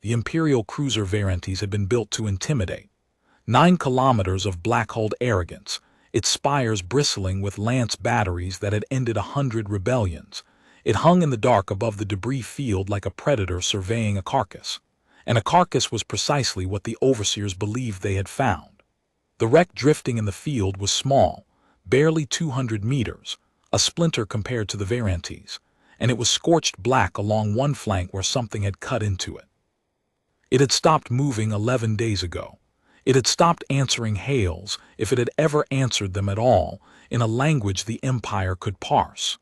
The Imperial cruiser Variantes had been built to intimidate. 9 kilometers of black-hulled arrogance, its spires bristling with lance batteries that had ended 100 rebellions. It hung in the dark above the debris field like a predator surveying a carcass. And a carcass was precisely what the overseers believed they had found. The wreck drifting in the field was small, barely 200 meters, a splinter compared to the Variantes, and it was scorched black along one flank where something had cut into it. It had stopped moving 11 days ago. It had stopped answering hails, if it had ever answered them at all, in a language the Empire could parse.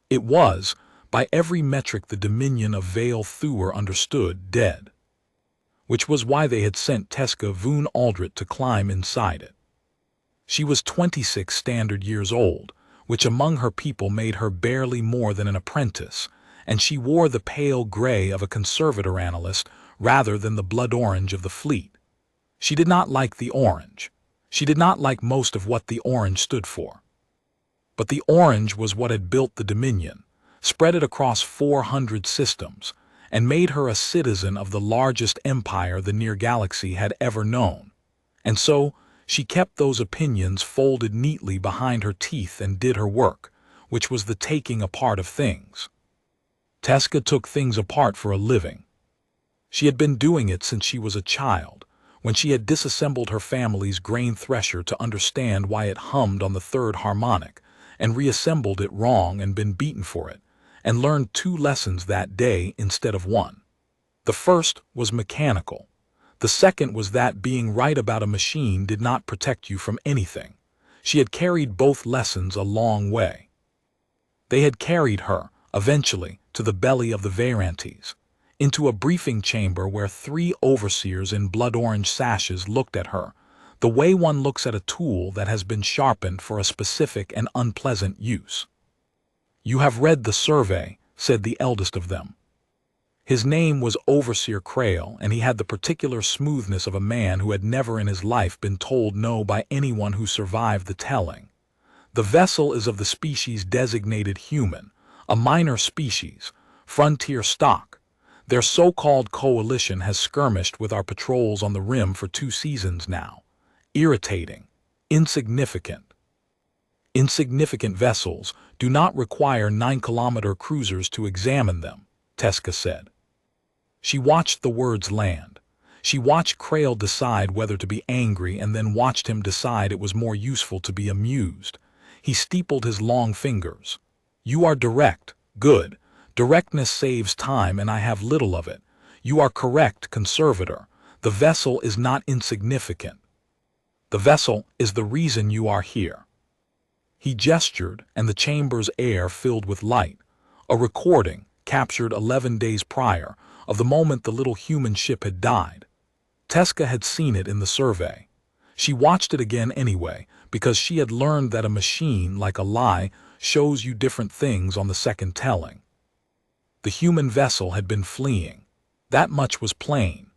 It was, by every metric the Dominion of Vale Thuer understood, dead. Which was why they had sent Teska Voon Aldrit to climb inside it. She was 26 standard years old, which among her people made her barely more than an apprentice, and she wore the pale gray of a Conservator analyst rather than the blood orange of the fleet. She did not like the orange. She did not like most of what the orange stood for. But the orange was what had built the Dominion, spread it across 400 systems, and made her a citizen of the largest empire the near galaxy had ever known. And so, she kept those opinions folded neatly behind her teeth and did her work, which was the taking apart of things. Teska took things apart for a living. She had been doing it since she was a child, when she had disassembled her family's grain thresher to understand why it hummed on the third harmonic, and reassembled it wrong and been beaten for it, and learned 2 lessons that day instead of 1. The first was mechanical. The second was that being right about a machine did not protect you from anything. She had carried both lessons a long way. They had carried her, eventually, to the belly of the Variantes, into a briefing chamber where 3 overseers in blood-orange sashes looked at her, the way one looks at a tool that has been sharpened for a specific and unpleasant use. "You have read the survey," said the eldest of them. His name was Overseer Krail, and he had the particular smoothness of a man who had never in his life been told no by anyone who survived the telling. "The vessel is of the species designated human, a minor species, frontier stock. Their so-called coalition has skirmished with our patrols on the rim for 2 seasons now. Irritating. Insignificant. Insignificant vessels do not require 9-kilometer cruisers to examine them," Teska said. She watched the words land. She watched Krail decide whether to be angry and then watched him decide it was more useful to be amused. He steepled his long fingers. "You are direct. Good. Directness saves time and I have little of it. You are correct, Conservator. The vessel is not insignificant. The vessel is the reason you are here." He gestured, and the chamber's air filled with light. A recording, captured 11 days prior, of the moment the little human ship had died. Teska had seen it in the survey. She watched it again anyway, because she had learned that a machine, like a lie, shows you different things on the second telling. The human vessel had been fleeing. That much was plain.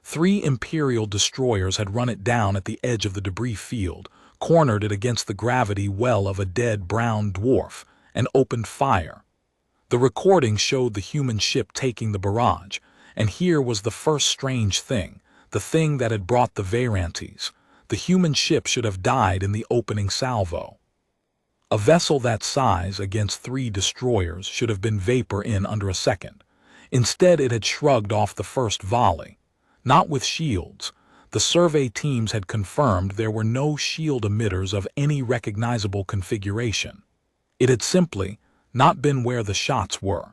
3 Imperial destroyers had run it down at the edge of the debris field, cornered it against the gravity well of a dead brown dwarf, and opened fire. The recording showed the human ship taking the barrage, and here was the first strange thing, the thing that had brought the Variantes. The human ship should have died in the opening salvo. A vessel that size against 3 destroyers should have been vapor in under a second. Instead, it had shrugged off the first volley. Not with shields. The survey teams had confirmed there were no shield emitters of any recognizable configuration. It had simply not been where the shots were.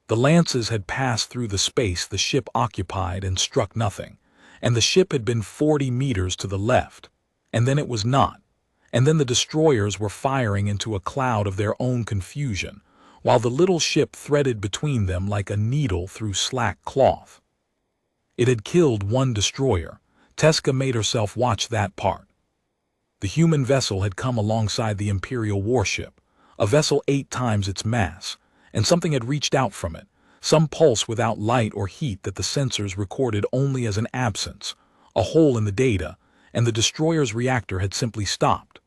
The lances had passed through the space the ship occupied and struck nothing, and the ship had been 40 meters to the left, and then it was not. And then the destroyers were firing into a cloud of their own confusion, while the little ship threaded between them like a needle through slack cloth. It had killed 1 destroyer. Teska made herself watch that part. The human vessel had come alongside the Imperial warship, a vessel 8 times its mass, and something had reached out from it, some pulse without light or heat that the sensors recorded only as an absence, a hole in the data, and the destroyer's reactor had simply stopped.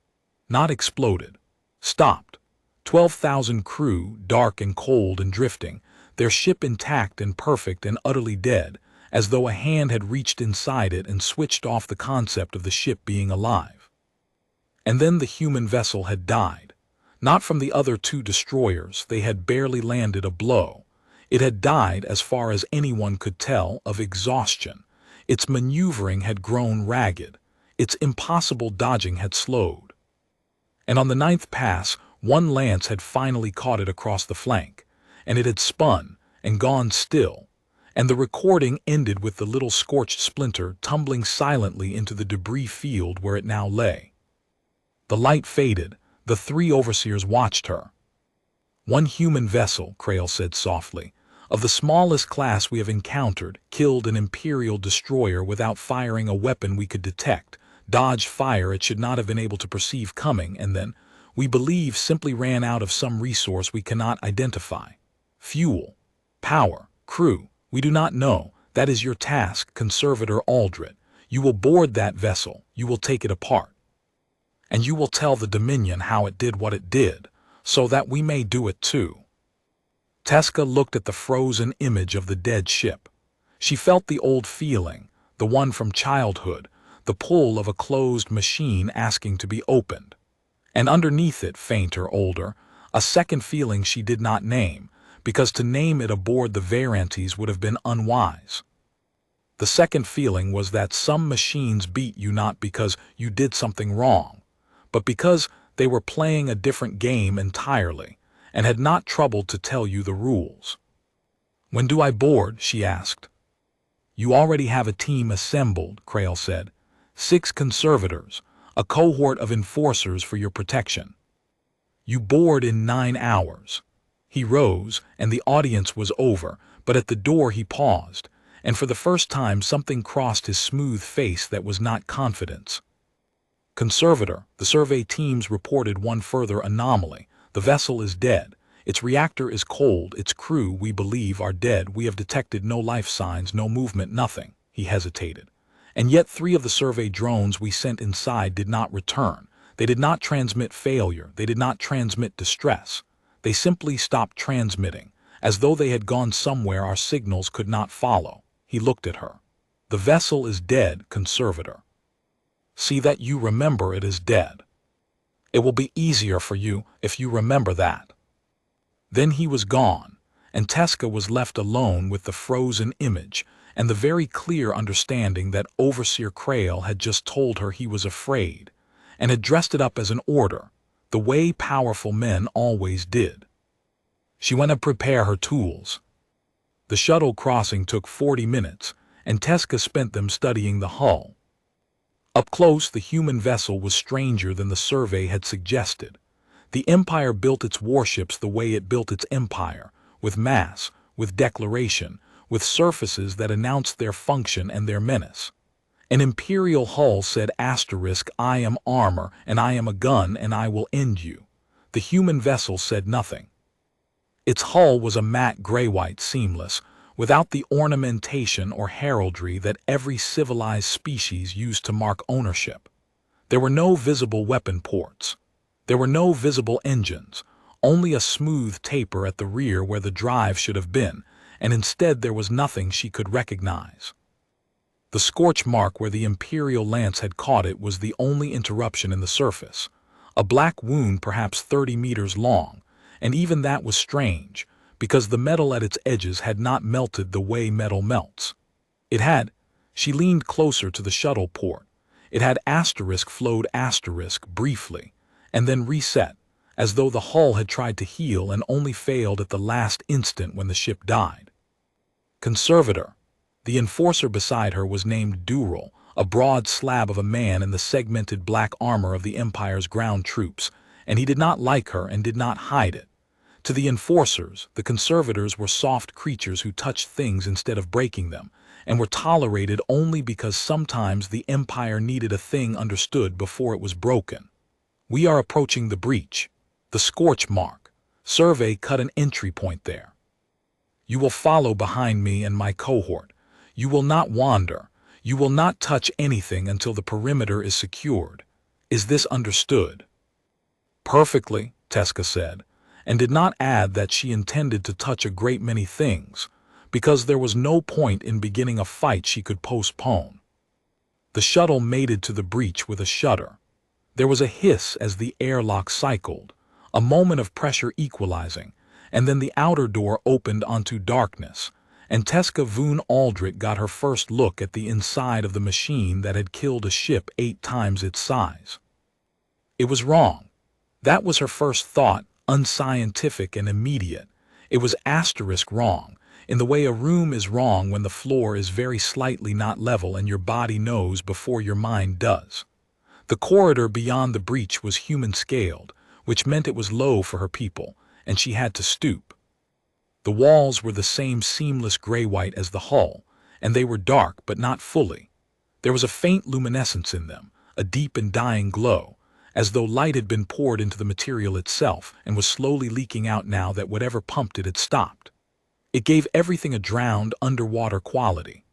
Not exploded. Stopped. 12,000 crew, dark and cold and drifting, their ship intact and perfect and utterly dead, as though a hand had reached inside it and switched off the concept of the ship being alive. And then the human vessel had died. Not from the other two destroyers, they had barely landed a blow. It had died, as far as anyone could tell, of exhaustion. Its maneuvering had grown ragged. Its impossible dodging had slowed. And on the 9th pass, one lance had finally caught it across the flank, and it had spun and gone still, and the recording ended with the little scorched splinter tumbling silently into the debris field where it now lay. The light faded. The three overseers watched her. "One human vessel," Krail said softly, "of the smallest class we have encountered, killed an Imperial destroyer without firing a weapon we could detect, dodged fire it should not have been able to perceive coming, and then, we believe, simply ran out of some resource we cannot identify. Fuel, power, crew, we do not know. That is your task, Conservator Aldred. You will board that vessel, you will take it apart. And you will tell the Dominion how it did what it did, so that we may do it too." Teska looked at the frozen image of the dead ship. She felt the old feeling, the one from childhood, the pull of a closed machine asking to be opened. And underneath it, fainter, older, a second feeling she did not name, because to name it aboard the Varantes would have been unwise. The second feeling was that some machines beat you not because you did something wrong, but because they were playing a different game entirely, and had not troubled to tell you the rules. "When do I board?" she asked. "You already have a team assembled," Krail said. 6 conservators, a cohort of enforcers for your protection. You board in 9 hours. He rose, and the audience was over, but at the door he paused, and for the first time something crossed his smooth face that was not confidence. "Conservator, the survey teams reported one further anomaly. The vessel is dead. Its reactor is cold. Its crew, we believe, are dead. We have detected no life signs, no movement, nothing." He hesitated. "And yet 3 of the survey drones we sent inside did not return. They did not transmit failure. They did not transmit distress. They simply stopped transmitting, as though they had gone somewhere our signals could not follow." He looked at her. "The vessel is dead, Conservator. See that you remember it is dead. It will be easier for you if you remember that." Then he was gone, and Teska was left alone with the frozen image and the very clear understanding that Overseer Krail had just told her he was afraid, and had dressed it up as an order, the way powerful men always did. She went to prepare her tools. The shuttle crossing took 40 minutes, and Teska spent them studying the hull. Up close, the human vessel was stranger than the survey had suggested. The Empire built its warships the way it built its empire, with mass, with declaration, with surfaces that announced their function and their menace. An Imperial hull said "I am armor, and I am a gun, and I will end you." The human vessel said nothing. Its hull was a matte gray-white, seamless, without the ornamentation or heraldry that every civilized species used to mark ownership. There were no visible weapon ports. There were no visible engines, only a smooth taper at the rear where the drive should have been, and instead there was nothing she could recognize. The scorch mark where the Imperial lance had caught it was the only interruption in the surface, a black wound perhaps 30 meters long, and even that was strange, because the metal at its edges had not melted the way metal melts. It had, she leaned closer to the shuttle port, it had flowed briefly, and then reset, as though the hull had tried to heal and only failed at the last instant when the ship died. Conservator. The enforcer beside her was named Dural, a broad slab of a man in the segmented black armor of the Empire's ground troops, and he did not like her and did not hide it. To the enforcers, the conservators were soft creatures who touched things instead of breaking them, and were tolerated only because sometimes the Empire needed a thing understood before it was broken. "We are approaching the breach. The scorch mark. Survey cut an entry point there. You will follow behind me and my cohort. You will not wander. You will not touch anything until the perimeter is secured. Is this understood?" "Perfectly," Teska said, and did not add that she intended to touch a great many things, because there was no point in beginning a fight she could postpone. The shuttle mated to the breach with a shudder. There was a hiss as the airlock cycled, a moment of pressure equalizing, and then the outer door opened onto darkness, and Tezca Voon Aldrich got her first look at the inside of the machine that had killed a ship 8 times its size. It was wrong. That was her first thought, unscientific and immediate. It was asterisk wrong, in the way a room is wrong when the floor is very slightly not level and your body knows before your mind does. The corridor beyond the breach was human-scaled, which meant it was low for her people, and she had to stoop. The walls were the same seamless gray-white as the hull, and they were dark but not fully. There was a faint luminescence in them, a deep and dying glow, as though light had been poured into the material itself and was slowly leaking out now that whatever pumped it had stopped. It gave everything a drowned, underwater quality.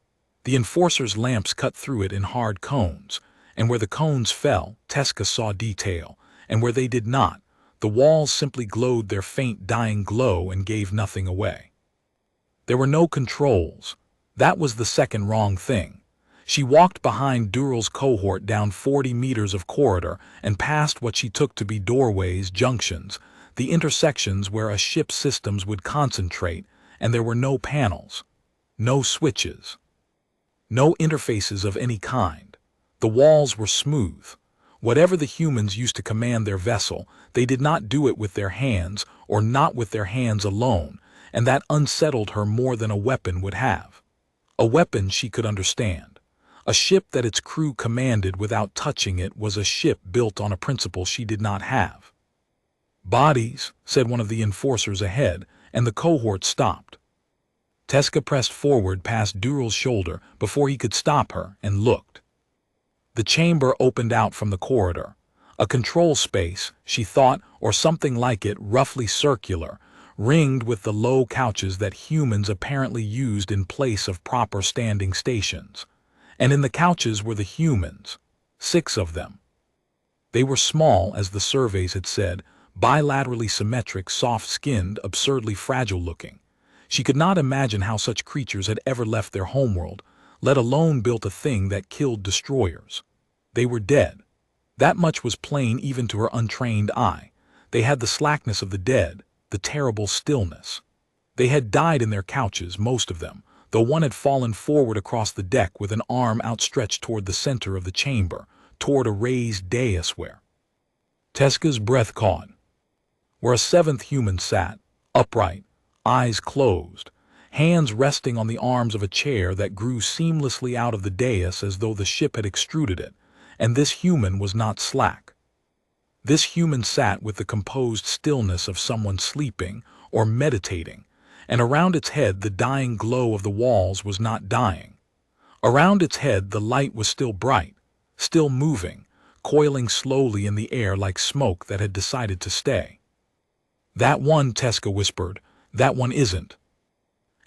The Enforcer's lamps cut through it in hard cones, and where the cones fell, Tezca saw detail, and where they did not, the walls simply glowed their faint dying glow and gave nothing away. There were no controls. That was the second wrong thing. She walked behind Durrell's cohort down 40 meters of corridor and past what she took to be doorways, junctions, the intersections where a ship's systems would concentrate, and there were no panels, no switches, no interfaces of any kind. The walls were smooth. Whatever the humans used to command their vessel, they did not do it with their hands, or not with their hands alone, and that unsettled her more than a weapon would have. A weapon she could understand. A ship that its crew commanded without touching it was a ship built on a principle she did not have. "Bodies," said one of the enforcers ahead, and the cohort stopped. Tezca pressed forward past Durrell's shoulder before he could stop her and looked. The chamber opened out from the corridor. A control space, she thought, or something like it, roughly circular, ringed with the low couches that humans apparently used in place of proper standing stations. And in the couches were the humans, 6 of them. They were small, as the surveys had said, bilaterally symmetric, soft-skinned, absurdly fragile-looking. She could not imagine how such creatures had ever left their homeworld, let alone built a thing that killed destroyers. They were dead. That much was plain even to her untrained eye. They had the slackness of the dead, the terrible stillness. They had died in their couches, most of them, though one had fallen forward across the deck with an arm outstretched toward the center of the chamber, toward a raised dais where Tezca's breath caught. Where a 7th human sat, upright, eyes closed, hands resting on the arms of a chair that grew seamlessly out of the dais as though the ship had extruded it, and this human was not slack. This human sat with the composed stillness of someone sleeping or meditating, and around its head the dying glow of the walls was not dying. Around its head the light was still bright, still moving, coiling slowly in the air like smoke that had decided to stay. "That one," Tezca whispered, "that one isn't."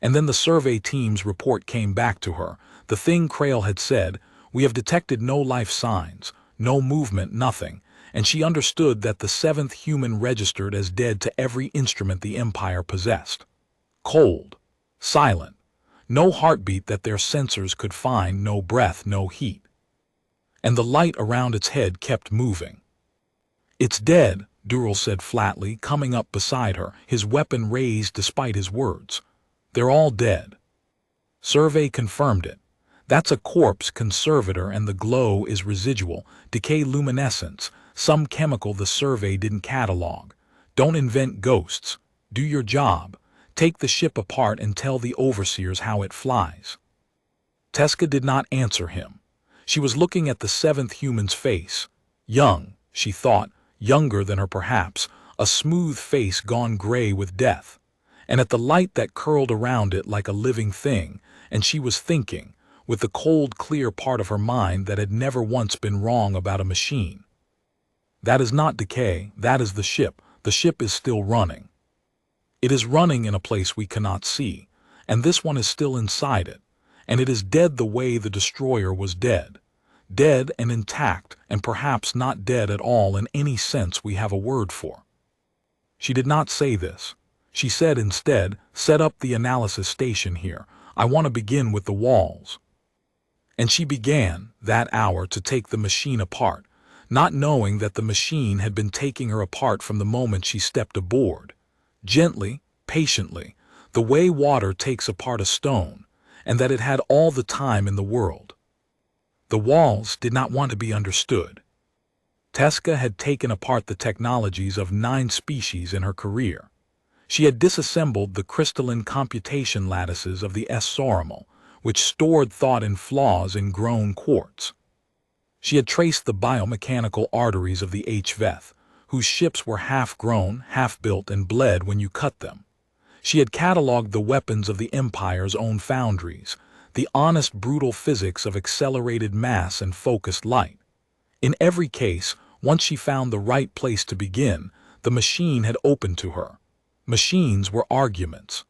And then the survey team's report came back to her, the thing Krail had said, "We have detected no life signs, no movement, nothing," and she understood that the 7th human registered as dead to every instrument the Empire possessed. Cold, silent, no heartbeat that their sensors could find, no breath, no heat. And the light around its head kept moving. "It's dead," Durrell said flatly, coming up beside her, his weapon raised despite his words. "They're all dead." Survey confirmed it. "That's a corpse, Conservator, and the glow is residual, decay luminescence, some chemical the survey didn't catalog. Don't invent ghosts. Do your job. Take the ship apart and tell the overseers how it flies." Tezca did not answer him. She was looking at the 7th human's face. Young, she thought, younger than her perhaps, a smooth face gone gray with death. And at the light that curled around it like a living thing, and she was thinking, with the cold, clear part of her mind that had never once been wrong about a machine. "That is not decay, that is the ship. The ship is still running. It is running in a place we cannot see, and this one is still inside it, and it is dead the way the destroyer was dead. Dead and intact, and perhaps not dead at all in any sense we have a word for." She did not say this. She said instead, "Set up the analysis station here. I want to begin with the walls." And she began, that hour, to take the machine apart, not knowing that the machine had been taking her apart from the moment she stepped aboard. Gently, patiently, the way water takes apart a stone, and that it had all the time in the world. The walls did not want to be understood. Teska had taken apart the technologies of 9 species in her career. She had disassembled the crystalline computation lattices of the S-Soromal, which stored thought and flaws in grown quartz. She had traced the biomechanical arteries of the HFY, whose ships were half-grown, half-built, and bled when you cut them. She had catalogued the weapons of the Empire's own foundries, the honest, brutal physics of accelerated mass and focused light. In every case, once she found the right place to begin, the machine had opened to her. Machines were arguments.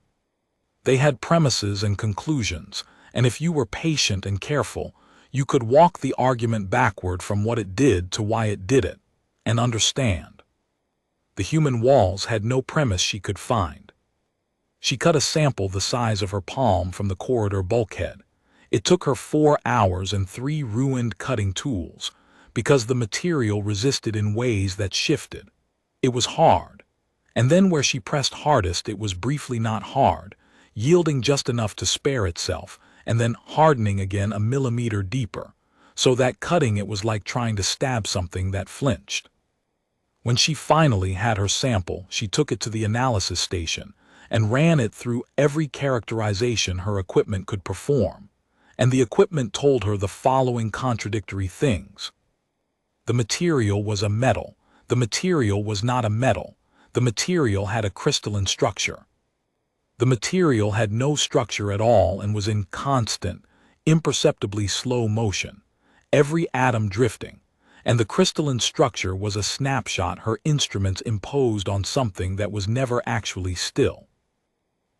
They had premises and conclusions, and if you were patient and careful, you could walk the argument backward from what it did to why it did it, and understand. The human walls had no premise she could find. She cut a sample the size of her palm from the corridor bulkhead. It took her 4 hours and 3 ruined cutting tools, because the material resisted in ways that shifted. It was hard, and then where she pressed hardest it was briefly not hard, yielding just enough to spare itself, and then hardening again a millimeter deeper, so that cutting it was like trying to stab something that flinched. When she finally had her sample, she took it to the analysis station and ran it through every characterization her equipment could perform, and the equipment told her the following contradictory things. The material was a metal. The material was not a metal. The material had a crystalline structure. The material had no structure at all and was in constant, imperceptibly slow motion, every atom drifting, and the crystalline structure was a snapshot her instruments imposed on something that was never actually still.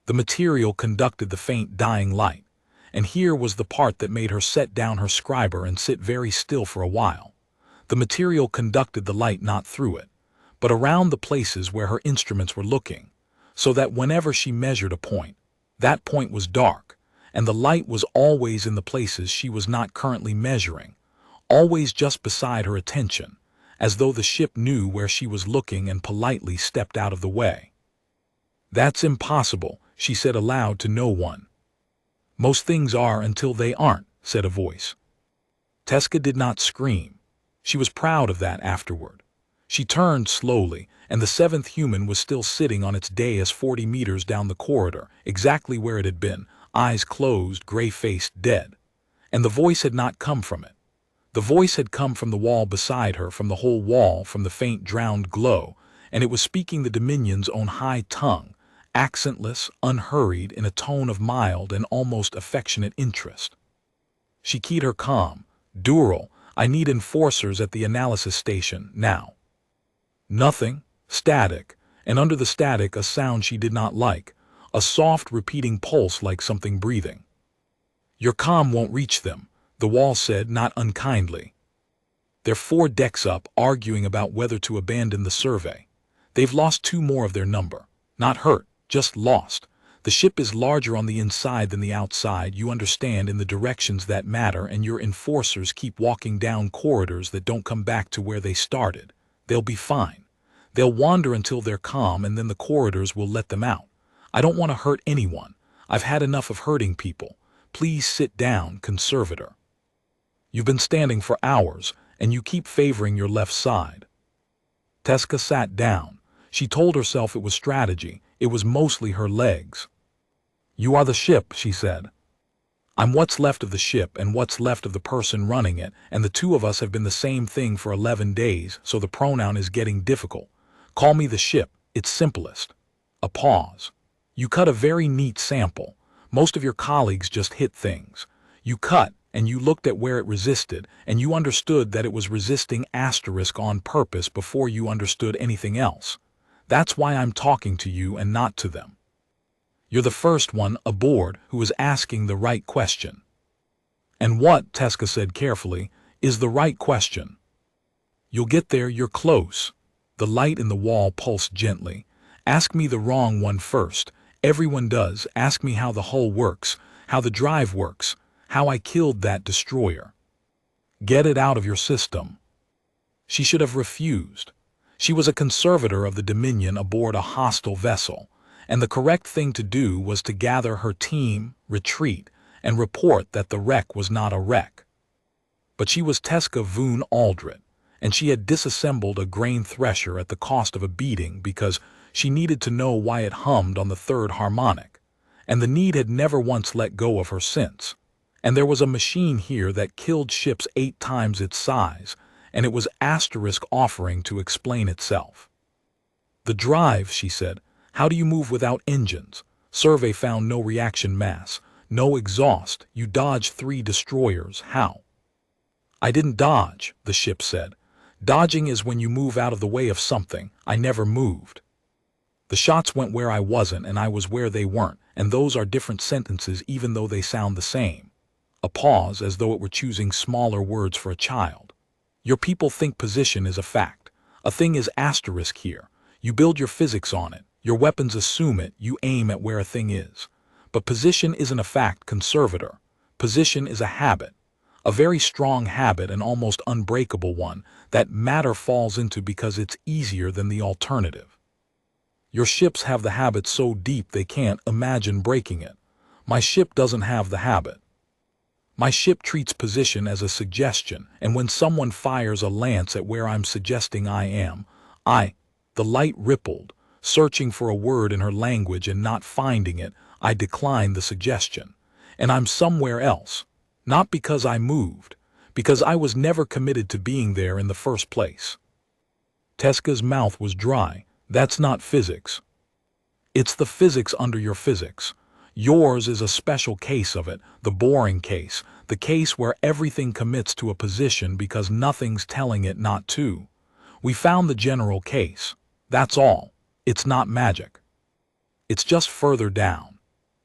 The material conducted the faint dying light, and here was the part that made her set down her scriber and sit very still for a while. The material conducted the light not through it, but around the places where her instruments were looking, so that whenever she measured a point, that point was dark, and the light was always in the places she was not currently measuring, always just beside her attention, as though the ship knew where she was looking and politely stepped out of the way. "That's impossible," she said aloud to no one. "Most things are until they aren't," said a voice. Teska did not scream. She was proud of that afterward. She turned slowly, and the 7th human was still sitting on its dais 40 meters down the corridor, exactly where it had been, eyes closed, gray-faced, dead. And the voice had not come from it. The voice had come from the wall beside her, from the whole wall, from the faint drowned glow, and it was speaking the Dominion's own high tongue, accentless, unhurried, in a tone of mild and almost affectionate interest. She keyed her comm. "Dural, I need enforcers at the analysis station, now." Nothing. Static, and under the static a sound she did not like, a soft repeating pulse like something breathing. "Your comm won't reach them," the wall said, not unkindly. "They're 4 decks up, arguing about whether to abandon the survey. They've lost 2 more of their number. Not hurt, just lost. The ship is larger on the inside than the outside, you understand, in the directions that matter, and your enforcers keep walking down corridors that don't come back to where they started. They'll be fine. They'll wander until they're calm, and then the corridors will let them out. I don't want to hurt anyone. I've had enough of hurting people. Please sit down, Conservator. You've been standing for hours, and you keep favoring your left side." Teska sat down. She told herself it was strategy. It was mostly her legs. "You are the ship," she said. "I'm what's left of the ship and what's left of the person running it, and the 2 of us have been the same thing for 11 days, so the pronoun is getting difficult. Call me the ship, it's simplest." A pause. "You cut a very neat sample. Most of your colleagues just hit things. You cut, and you looked at where it resisted, and you understood that it was resisting * on purpose before you understood anything else. That's why I'm talking to you and not to them. You're the first one aboard who is asking the right question." "And what," Teska said carefully, "is the right question?" "You'll get there, you're close." The light in the wall pulsed gently, Ask me the wrong one first. Everyone does. Ask me how the hull works, how the drive works, how I killed that destroyer. Get it out of your system." She should have refused. She was a conservator of the Dominion aboard a hostile vessel, and the correct thing to do was to gather her team, retreat, and report that the wreck was not a wreck. But she was Teska Voon Aldrit, and she had disassembled a grain thresher at the cost of a beating because she needed to know why it hummed on the third harmonic, and the need had never once let go of her since. And there was a machine here that killed ships 8 times its size, and it was asterisk offering to explain itself. "The drive," she said. "How do you move without engines? Survey found no reaction mass, no exhaust. You dodged 3 destroyers. How?" "I didn't dodge," the ship said. "Dodging is when you move out of the way of something. I never moved. The shots went where I wasn't and I was where they weren't, and those are different sentences even though they sound the same." A pause, as though it were choosing smaller words for a child. "Your people think position is a fact. A thing is asterisk here. You build your physics on it. Your weapons assume it. You aim at where a thing is. But position isn't a fact, Conservator. Position is a habit. A very strong habit, an almost unbreakable one, that matter falls into because it's easier than the alternative. Your ships have the habit so deep they can't imagine breaking it. My ship doesn't have the habit. My ship treats position as a suggestion, and when someone fires a lance at where I'm suggesting I am, the light rippled, searching for a word in her language and not finding it, I decline the suggestion. And I'm somewhere else. Not because I moved, because I was never committed to being there in the first place." Teska's mouth was dry. "That's not physics. It's the physics under your physics. Yours is a special case of it, the boring case, the case where everything commits to a position because nothing's telling it not to. We found the general case. That's all. It's not magic. It's just further down."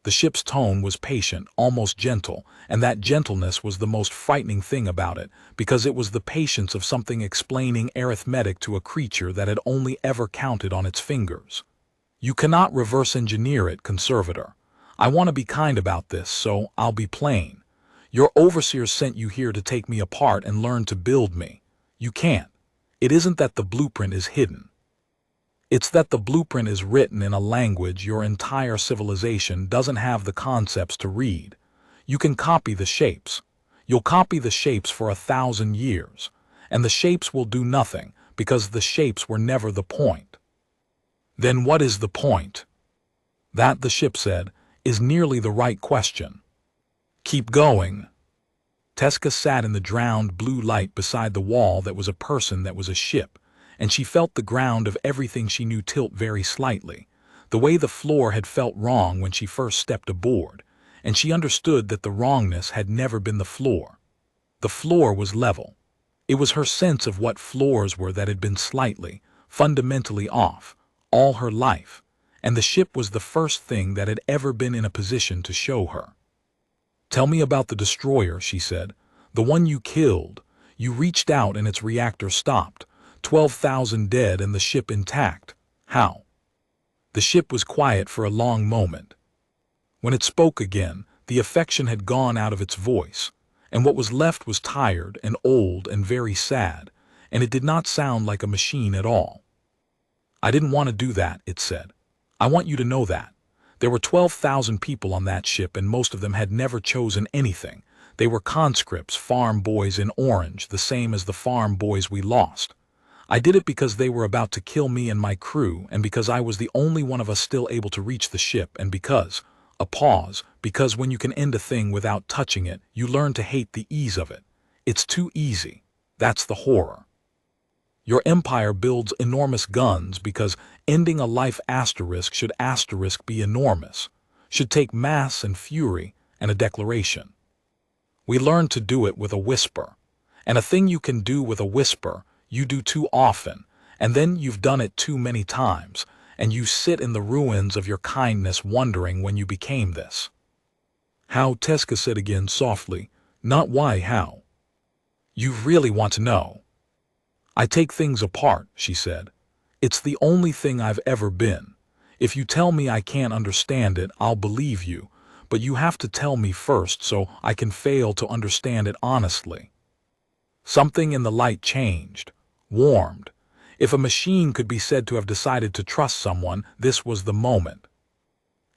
The ship's tone was patient, almost gentle, and that gentleness was the most frightening thing about it, because it was the patience of something explaining arithmetic to a creature that had only ever counted on its fingers. "You cannot reverse engineer it, Conservator. I want to be kind about this, so I'll be plain. Your overseer sent you here to take me apart and learn to build me. You can't. It isn't that the blueprint is hidden. It's that the blueprint is written in a language your entire civilization doesn't have the concepts to read. You can copy the shapes. You'll copy the shapes for 1,000 years, and the shapes will do nothing because the shapes were never the point." "Then what is the point?" "That," the ship said, "is nearly the right question. Keep going." Teska sat in the drowned blue light beside the wall that was a person that was a ship, and she felt the ground of everything she knew tilt very slightly, the way the floor had felt wrong when she first stepped aboard, and she understood that the wrongness had never been the floor. The floor was level. It was her sense of what floors were that had been slightly, fundamentally off, all her life, and the ship was the first thing that had ever been in a position to show her. "Tell me about the destroyer," she said. "The one you killed. You reached out and its reactor stopped. 12,000 dead and the ship intact. How?" The ship was quiet for a long moment. When it spoke again, the affection had gone out of its voice, and what was left was tired and old and very sad, and it did not sound like a machine at all. "I didn't want to do that," it said. "I want you to know that. There were 12,000 people on that ship and most of them had never chosen anything. They were conscripts, farm boys in orange, the same as the farm boys we lost. I did it because they were about to kill me and my crew, and because I was the only one of us still able to reach the ship, and because," a pause, "because when you can end a thing without touching it, you learn to hate the ease of it. It's too easy. That's the horror. Your empire builds enormous guns because ending a life asterisk should asterisk be enormous, should take mass and fury and a declaration. We learn to do it with a whisper, and a thing you can do with a whisper, you do too often, and then you've done it too many times, and you sit in the ruins of your kindness wondering when you became this." "How?" Teska said again softly. "Not why, how. You really want to know." "I take things apart," she said. "It's the only thing I've ever been. If you tell me I can't understand it, I'll believe you, but you have to tell me first so I can fail to understand it honestly. Something in the light changed, warmed. If a machine could be said to have decided to trust someone, this was the moment.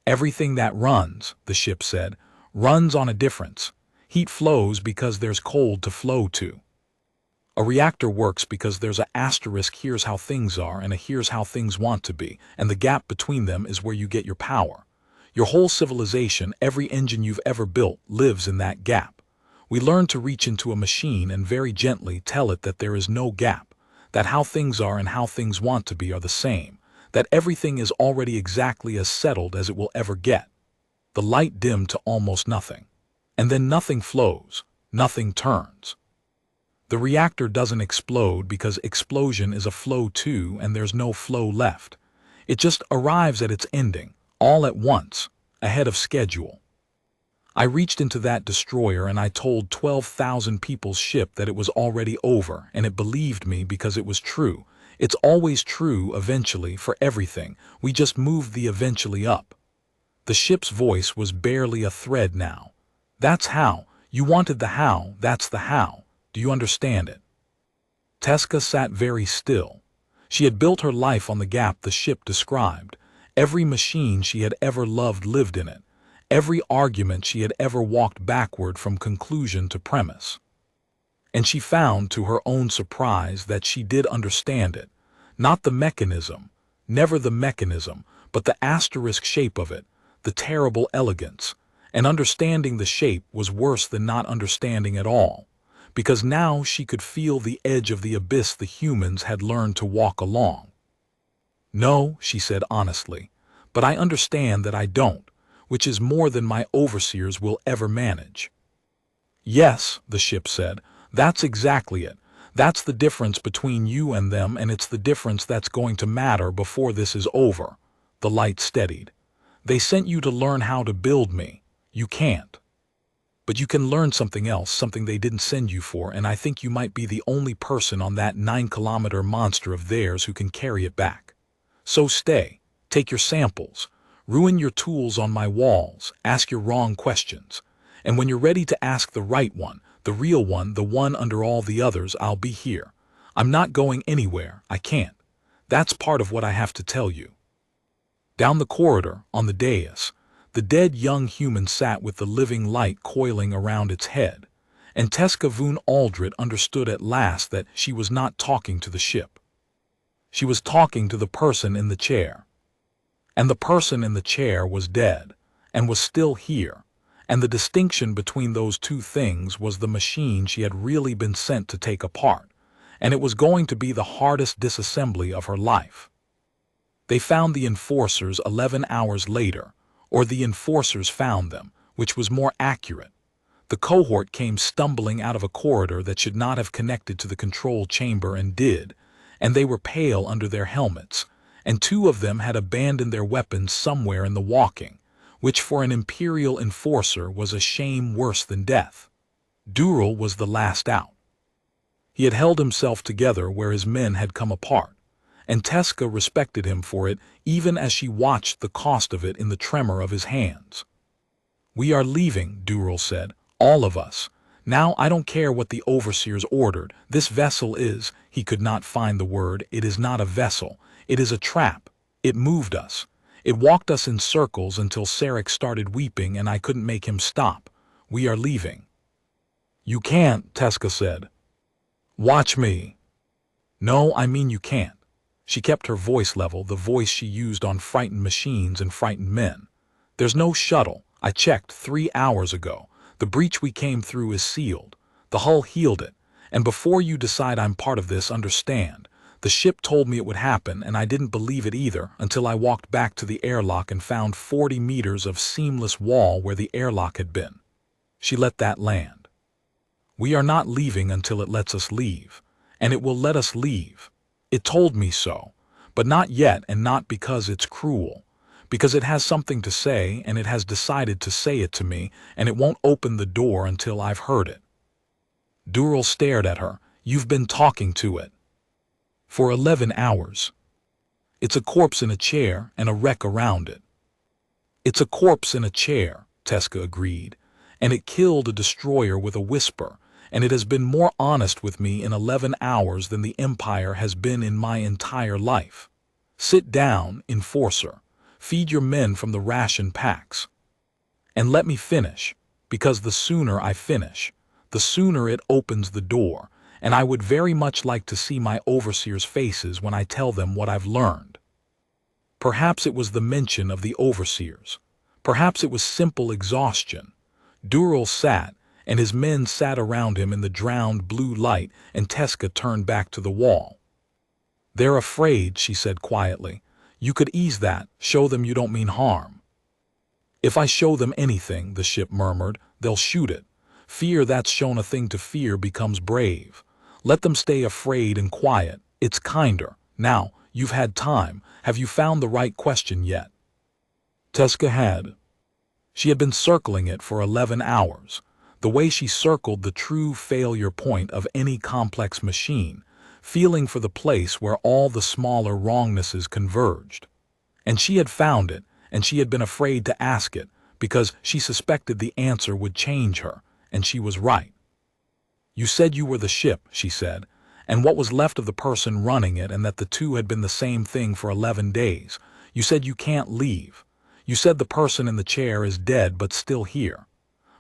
Everything that runs, the ship said, runs on a difference. Heat flows because there's cold to flow to. A reactor works because there's a asterisk here's how things are and a here's how things want to be, and the gap between them is where you get your power. Your whole civilization, every engine you've ever built, lives in that gap. We learn to reach into a machine and very gently tell it that there is no gap, that how things are and how things want to be are the same, that everything is already exactly as settled as it will ever get. The light dimmed to almost nothing. And then nothing flows, nothing turns. The reactor doesn't explode because explosion is a flow too and there's no flow left. It just arrives at its ending, all at once, ahead of schedule. I reached into that destroyer and I told 12,000 people's ship that it was already over, and it believed me because it was true. It's always true eventually for everything. We just moved the eventually up. The ship's voice was barely a thread now. That's how. You wanted the how, that's the how. Do you understand it? Teska sat very still. She had built her life on the gap the ship described. Every machine she had ever loved lived in it. Every argument she had ever walked backward from conclusion to premise. And she found, to her own surprise, that she did understand it. Not the mechanism, never the mechanism, but the asterisk shape of it, the terrible elegance. And understanding the shape was worse than not understanding at all, because now she could feel the edge of the abyss the humans had learned to walk along. No, she said honestly, but I understand that I don't, which is more than my overseers will ever manage. Yes, the ship said, that's exactly it. That's the difference between you and them, and it's the difference that's going to matter before this is over. The light steadied. They sent you to learn how to build me. You can't. But you can learn something else, something they didn't send you for, and I think you might be the only person on that 9-kilometer monster of theirs who can carry it back. So stay, take your samples, ruin your tools on my walls, ask your wrong questions, and when you're ready to ask the right one, the real one, the one under all the others, I'll be here. I'm not going anywhere, I can't. That's part of what I have to tell you. Down the corridor, on the dais, the dead young human sat with the living light coiling around its head, and Teska Voon Aldrit understood at last that she was not talking to the ship. She was talking to the person in the chair. And the person in the chair was dead, and was still here, and the distinction between those two things was the machine she had really been sent to take apart, and it was going to be the hardest disassembly of her life. They found the enforcers 11 hours later, or the enforcers found them, which was more accurate. The cohort came stumbling out of a corridor that should not have connected to the control chamber and did, and they were pale under their helmets, and 2 of them had abandoned their weapons somewhere in the walking, which for an Imperial enforcer was a shame worse than death. Dural was the last out. He had held himself together where his men had come apart, and Teska respected him for it, even as she watched the cost of it in the tremor of his hands. We are leaving, Dural said, all of us. Now I don't care what the overseers ordered. This vessel is, he could not find the word, it is not a vessel. It is a trap. It moved us. It walked us in circles until Sarek started weeping and I couldn't make him stop. We are leaving. You can't, Teska said. Watch me. No, I mean you can't. She kept her voice level, the voice she used on frightened machines and frightened men. There's no shuttle. I checked 3 hours ago. The breach we came through is sealed. The hull healed it. And before you decide I'm part of this, understand. The ship told me it would happen, and I didn't believe it either until I walked back to the airlock and found 40 meters of seamless wall where the airlock had been. She let that land. We are not leaving until it lets us leave. And it will let us leave. It told me so, but not yet, and not because it's cruel. Because it has something to say, and it has decided to say it to me, and it won't open the door until I've heard it. Dural stared at her. You've been talking to it. For 11 hours. It's a corpse in a chair and a wreck around it." "It's a corpse in a chair," Teska agreed, "and it killed a destroyer with a whisper, and it has been more honest with me in 11 hours than the Empire has been in my entire life. Sit down, enforcer. Feed your men from the ration packs. And let me finish, because the sooner I finish, the sooner it opens the door, and I would very much like to see my overseers' faces when I tell them what I've learned." Perhaps it was the mention of the overseers. Perhaps it was simple exhaustion. Dural sat, and his men sat around him in the drowned blue light, and Teska turned back to the wall. "They're afraid," she said quietly. "You could ease that, show them you don't mean harm." "If I show them anything," the ship murmured, "they'll shoot it. Fear that's shown a thing to fear becomes brave. Let them stay afraid and quiet. It's kinder. Now, you've had time. Have you found the right question yet?" Teska had. She had been circling it for 11 hours, the way she circled the true failure point of any complex machine, feeling for the place where all the smaller wrongnesses converged. And she had found it, and she had been afraid to ask it, because she suspected the answer would change her, and she was right. "You said you were the ship," she said, "and what was left of the person running it, and that the two had been the same thing for 11 days. You said you can't leave. You said the person in the chair is dead but still here.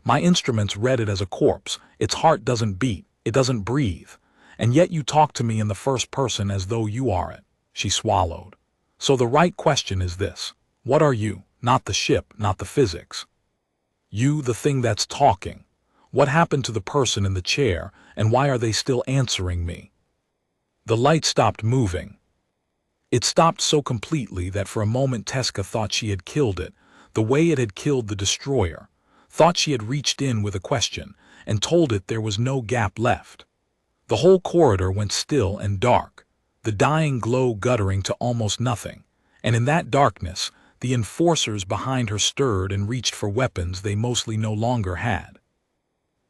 My instruments read it as a corpse. Its heart doesn't beat, it doesn't breathe. And yet you talk to me in the first person as though you are it." She swallowed. "So the right question is this. What are you? Not the ship, not the physics. You, the thing that's talking. What happened to the person in the chair, and why are they still answering me?" The light stopped moving. It stopped so completely that for a moment Teska thought she had killed it, the way it had killed the destroyer, thought she had reached in with a question, and told it there was no gap left. The whole corridor went still and dark, the dying glow guttering to almost nothing, and in that darkness, the enforcers behind her stirred and reached for weapons they mostly no longer had.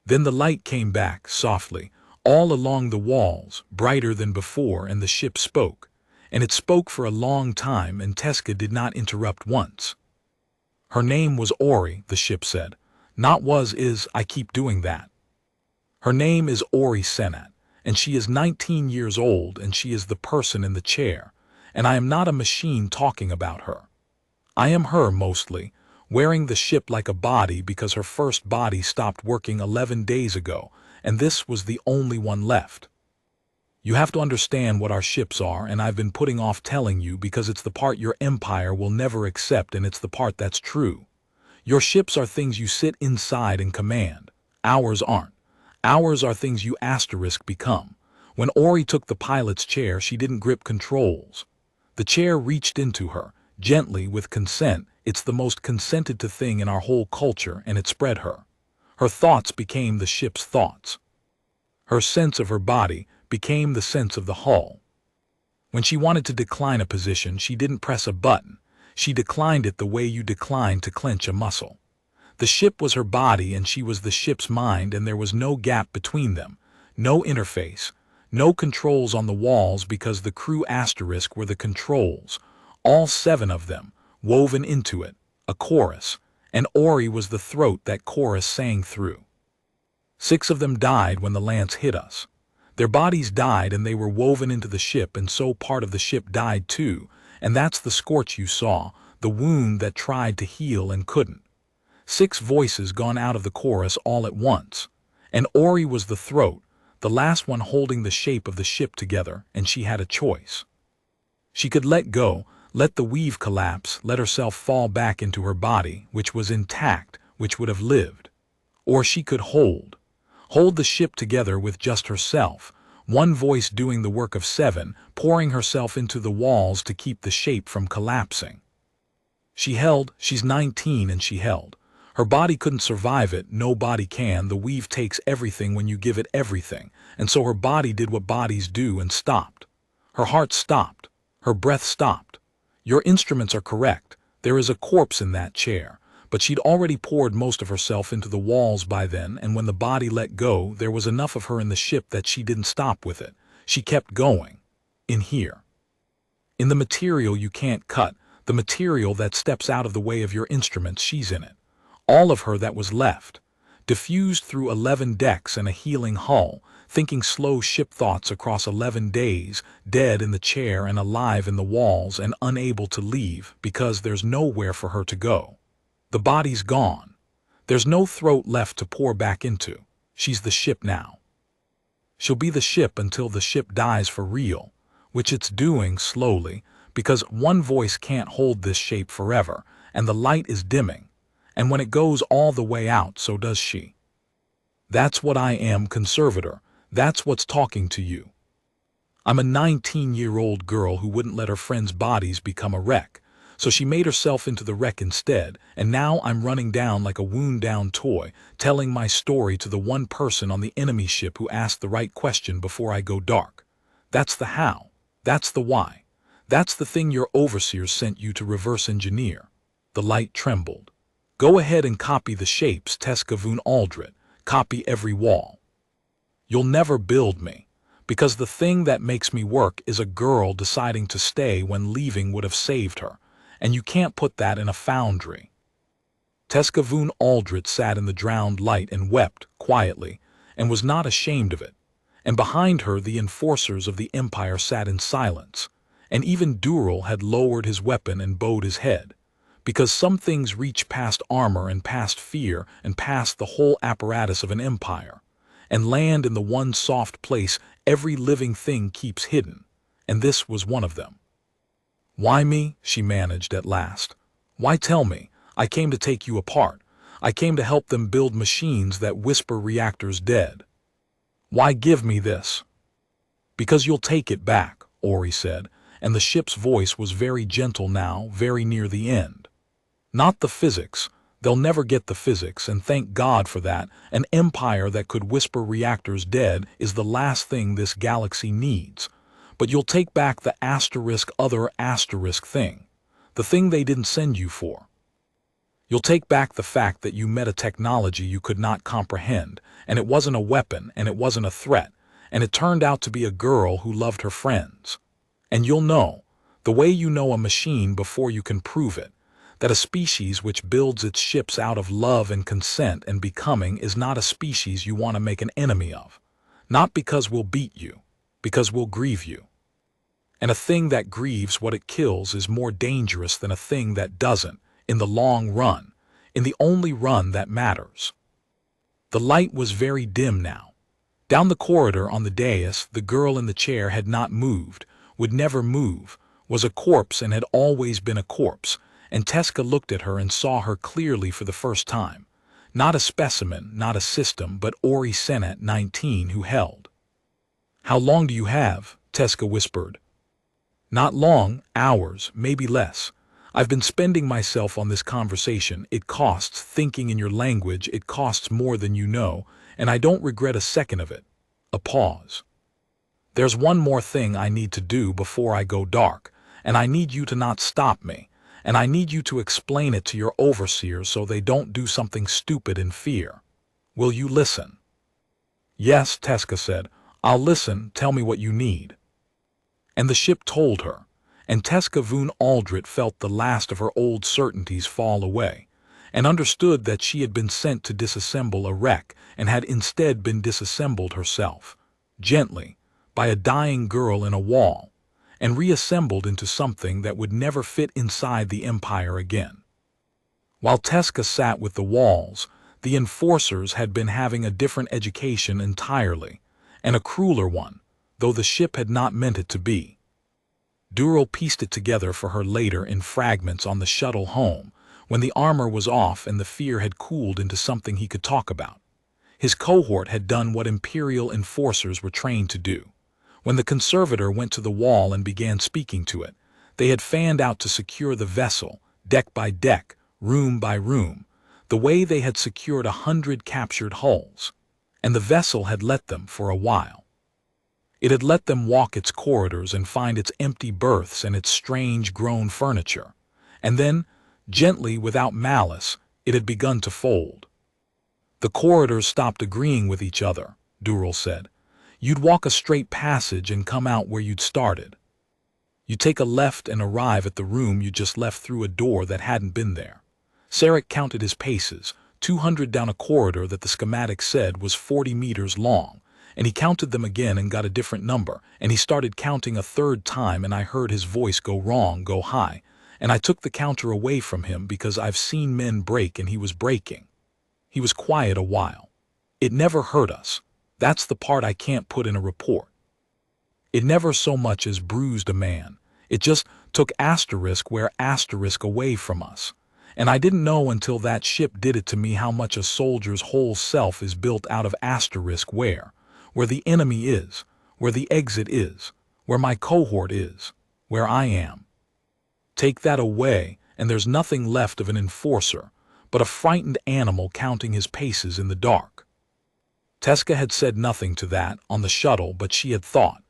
Then the light came back, softly, all along the walls, brighter than before, and the ship spoke. And it spoke for a long time, and Teska did not interrupt once. "Her name was Ori," the ship said. "Not was, is, I keep doing that. Her name is Ori Senat, and she is 19 years old, and she is the person in the chair, and I am not a machine talking about her. I am her mostly, wearing the ship like a body because her first body stopped working 11 days ago, and this was the only one left. You have to understand what our ships are, and I've been putting off telling you because it's the part your empire will never accept, and it's the part that's true. Your ships are things you sit inside and command. Ours aren't. Ours are things you asterisk become. When Ori took the pilot's chair, she didn't grip controls. The chair reached into her, gently, with consent. It's the most consented to thing in our whole culture, and it spread her. Her thoughts became the ship's thoughts. Her sense of her body became the sense of the hull. When she wanted to decline a position, she didn't press a button. She declined it the way you decline to clench a muscle. The ship was her body, and she was the ship's mind, and there was no gap between them, no interface, no controls on the walls, because the crew asterisk were the controls, all 7 of them, woven into it, a chorus, and Ori was the throat that chorus sang through. 6 of them died when the lance hit us. Their bodies died, and they were woven into the ship, and so part of the ship died too, and that's the scorch you saw, the wound that tried to heal and couldn't. 6 voices gone out of the chorus all at once, and Ori was the throat, the last one holding the shape of the ship together, and she had a choice. She could let go, let the weave collapse, let herself fall back into her body, which was intact, which would have lived. Or she could hold the ship together with just herself, one voice doing the work of 7, pouring herself into the walls to keep the shape from collapsing. She held. She's 19, and she held. Her body couldn't survive it, no body can. The weave takes everything when you give it everything, and so her body did what bodies do and stopped. Her heart stopped. Her breath stopped. Your instruments are correct. There is a corpse in that chair, but she'd already poured most of herself into the walls by then, and when the body let go, there was enough of her in the ship that she didn't stop with it. She kept going. In here. In the material you can't cut, the material that steps out of the way of your instruments, she's in it. All of her that was left. Diffused through 11 decks and a healing hull, thinking slow ship thoughts across 11 days, dead in the chair and alive in the walls and unable to leave because there's nowhere for her to go. The body's gone. There's no throat left to pour back into. She's the ship now. She'll be the ship until the ship dies for real, which it's doing slowly, because one voice can't hold this shape forever, and the light is dimming, and when it goes all the way out, so does she. That's what I am, Conservator. That's what's talking to you. I'm a 19-year-old girl who wouldn't let her friends' bodies become a wreck, so she made herself into the wreck instead, and now I'm running down like a wound-down toy, telling my story to the one person on the enemy ship who asked the right question before I go dark. That's the how. That's the why. That's the thing your overseers sent you to reverse engineer. The light trembled. Go ahead and copy the shapes, Teska Voon Aldrit. Copy every wall. You'll never build me, because the thing that makes me work is a girl deciding to stay when leaving would have saved her, and you can't put that in a foundry. Teska Voon Aldrit sat in the drowned light and wept quietly, and was not ashamed of it, and behind her the enforcers of the Empire sat in silence, and even Dural had lowered his weapon and bowed his head, because some things reach past armor and past fear and past the whole apparatus of an empire, and land in the one soft place every living thing keeps hidden, and this was one of them. Why me? She managed at last. Why tell me? I came to take you apart. I came to help them build machines that whisper reactors dead. Why give me this? Because you'll take it back, Ori said, and the ship's voice was very gentle now, very near the end. Not the physics. They'll never get the physics, and thank God for that. An empire that could whisper reactors dead is the last thing this galaxy needs. But you'll take back the other asterisk thing, the thing they didn't send you for. You'll take back the fact that you met a technology you could not comprehend, and it wasn't a weapon, and it wasn't a threat, and it turned out to be a girl who loved her friends. And you'll know, the way you know a machine before you can prove it, that a species which builds its ships out of love and consent and becoming is not a species you want to make an enemy of. Not because we'll beat you, because we'll grieve you. And a thing that grieves what it kills is more dangerous than a thing that doesn't, in the long run, in the only run that matters. The light was very dim now. Down the corridor on the dais, the girl in the chair had not moved, would never move, was a corpse and had always been a corpse, and Teska looked at her and saw her clearly for the first time. Not a specimen, not a system, but Ori Senat 19 who held. How long do you have? Teska whispered. Not long, hours, maybe less. I've been spending myself on this conversation. It costs, thinking in your language, it costs more than you know, and I don't regret a second of it. A pause. There's one more thing I need to do before I go dark, and I need you to not stop me, and I need you to explain it to your overseers so they don't do something stupid in fear. Will you listen? Yes, Teska said. I'll listen. Tell me what you need. And the ship told her, and Teska Voon Aldrit felt the last of her old certainties fall away, and understood that she had been sent to disassemble a wreck and had instead been disassembled herself, gently, by a dying girl in a wall, and reassembled into something that would never fit inside the Empire again. While Teska sat with the walls, the enforcers had been having a different education entirely, and a crueler one, though the ship had not meant it to be. Dural pieced it together for her later in fragments on the shuttle home, when the armor was off and the fear had cooled into something he could talk about. His cohort had done what Imperial enforcers were trained to do. When the Conservator went to the wall and began speaking to it, they had fanned out to secure the vessel, deck by deck, room by room, the way they had secured 100 captured hulls, and the vessel had let them for a while. It had let them walk its corridors and find its empty berths and its strange grown furniture, and then, gently without malice, it had begun to fold. The corridors stopped agreeing with each other, Dural said. You'd walk a straight passage and come out where you'd started. You take a left and arrive at the room you just left through a door that hadn't been there. Sarek counted his paces, 200 down a corridor that the schematic said was 40 meters long, and he counted them again and got a different number, and he started counting a third time, and I heard his voice go wrong, go high, and I took the counter away from him because I've seen men break, and he was breaking. He was quiet a while. It never hurt us. That's the part I can't put in a report. It never so much as bruised a man. It just took asterisk where asterisk away from us. And I didn't know until that ship did it to me how much a soldier's whole self is built out of asterisk where the enemy is, where the exit is, where my cohort is, where I am. Take that away, and there's nothing left of an enforcer, but a frightened animal counting his paces in the dark. Teska had said nothing to that on the shuttle, but she had thought.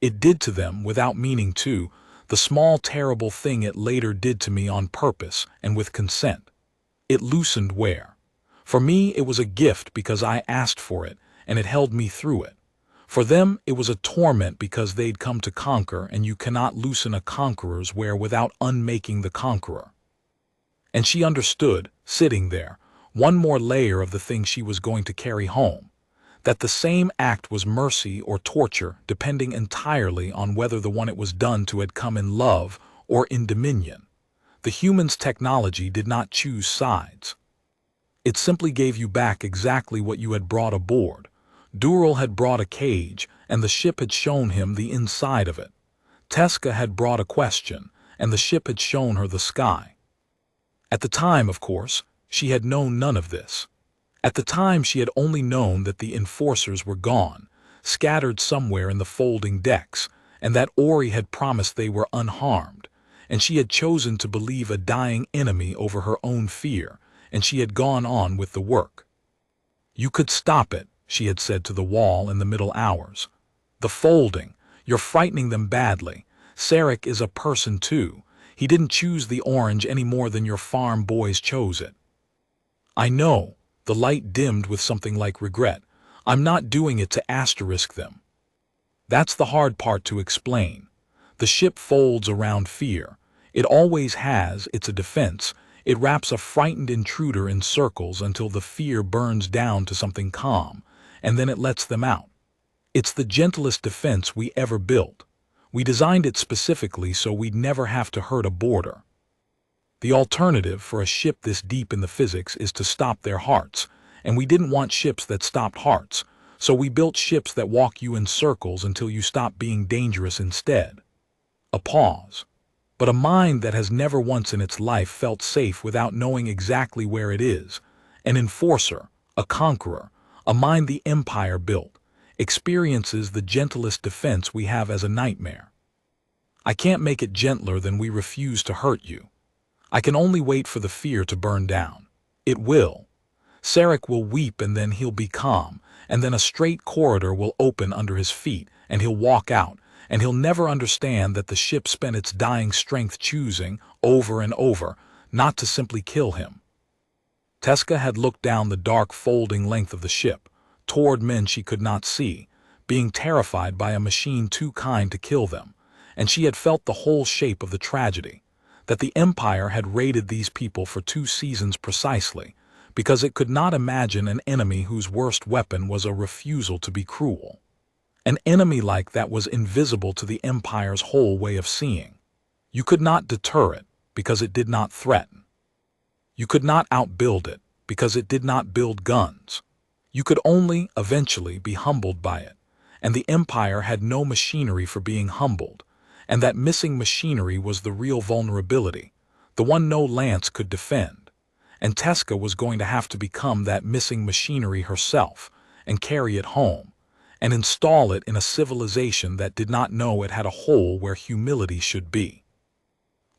It did to them, without meaning to, the small terrible thing it later did to me on purpose and with consent. It loosened where. For me it was a gift because I asked for it, and it held me through it. For them it was a torment because they'd come to conquer, and you cannot loosen a conqueror's wear without unmaking the conqueror. And she understood, sitting there, one more layer of the thing she was going to carry home, that the same act was mercy or torture, depending entirely on whether the one it was done to had come in love or in dominion. The human's technology did not choose sides. It simply gave you back exactly what you had brought aboard. Dural had brought a cage, and the ship had shown him the inside of it. Teska had brought a question, and the ship had shown her the sky. At the time, of course, she had known none of this. At the time she had only known that the enforcers were gone, scattered somewhere in the folding decks, and that Ori had promised they were unharmed, and she had chosen to believe a dying enemy over her own fear, and she had gone on with the work. You could stop it, she had said to the wall in the middle hours. The folding, you're frightening them badly. Sarek is a person too. He didn't choose the orange any more than your farm boys chose it. I know. The light dimmed with something like regret. I'm not doing it to asterisk them. That's the hard part to explain. The ship folds around fear. It always has. It's a defense. It wraps a frightened intruder in circles until the fear burns down to something calm, and then it lets them out. It's the gentlest defense we ever built. We designed it specifically so we'd never have to hurt a boarder. The alternative for a ship this deep in the physics is to stop their hearts, and we didn't want ships that stopped hearts, so we built ships that walk you in circles until you stop being dangerous instead. A pause. But a mind that has never once in its life felt safe without knowing exactly where it is, an enforcer, a conqueror, a mind the Empire built, experiences the gentlest defense we have as a nightmare. I can't make it gentler than we refuse to hurt you. I can only wait for the fear to burn down. It will. Sarek will weep, and then he'll be calm, and then a straight corridor will open under his feet, and he'll walk out, and he'll never understand that the ship spent its dying strength choosing, over and over, not to simply kill him. Teska had looked down the dark folding length of the ship, toward men she could not see, being terrified by a machine too kind to kill them, and she had felt the whole shape of the tragedy, that the Empire had raided these people for 2 seasons precisely, because it could not imagine an enemy whose worst weapon was a refusal to be cruel. An enemy like that was invisible to the Empire's whole way of seeing. You could not deter it, because it did not threaten. You could not outbuild it, because it did not build guns. You could only, eventually, be humbled by it, and the Empire had no machinery for being humbled, and that missing machinery was the real vulnerability, the one no lance could defend. And Teska was going to have to become that missing machinery herself, and carry it home, and install it in a civilization that did not know it had a hole where humility should be.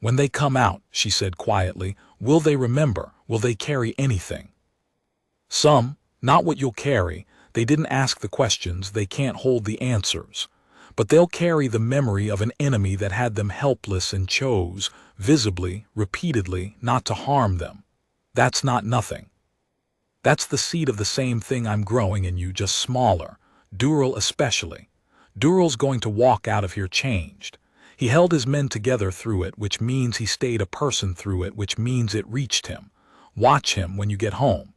When they come out, she said quietly, will they remember, will they carry anything? Some, not what you'll carry, they didn't ask the questions, they can't hold the answers. But they'll carry the memory of an enemy that had them helpless and chose, visibly, repeatedly, not to harm them. That's not nothing. That's the seed of the same thing I'm growing in you, just smaller. Dural especially. Dural's going to walk out of here changed. He held his men together through it, which means he stayed a person through it, which means it reached him. Watch him when you get home.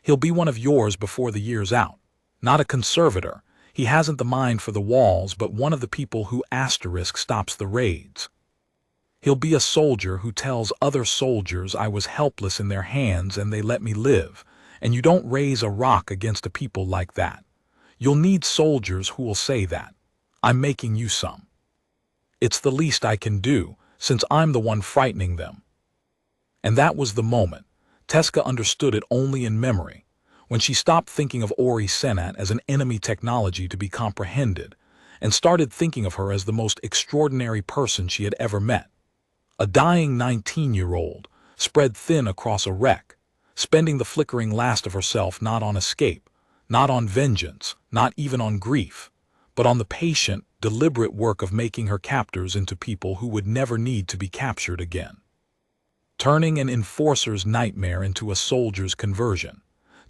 He'll be one of yours before the year's out. Not a conservator. He hasn't the mind for the walls, but one of the people who stops the raids. He'll be a soldier who tells other soldiers I was helpless in their hands and they let me live, and you don't raise a rock against a people like that. You'll need soldiers who will say that. I'm making you some. It's the least I can do, since I'm the one frightening them. And that was the moment. Teska understood it only in memory, when she stopped thinking of Ori Senat as an enemy technology to be comprehended, and started thinking of her as the most extraordinary person she had ever met. A dying 19-year-old, spread thin across a wreck, spending the flickering last of herself not on escape, not on vengeance, not even on grief, but on the patient, deliberate work of making her captors into people who would never need to be captured again. Turning an enforcer's nightmare into a soldier's conversion,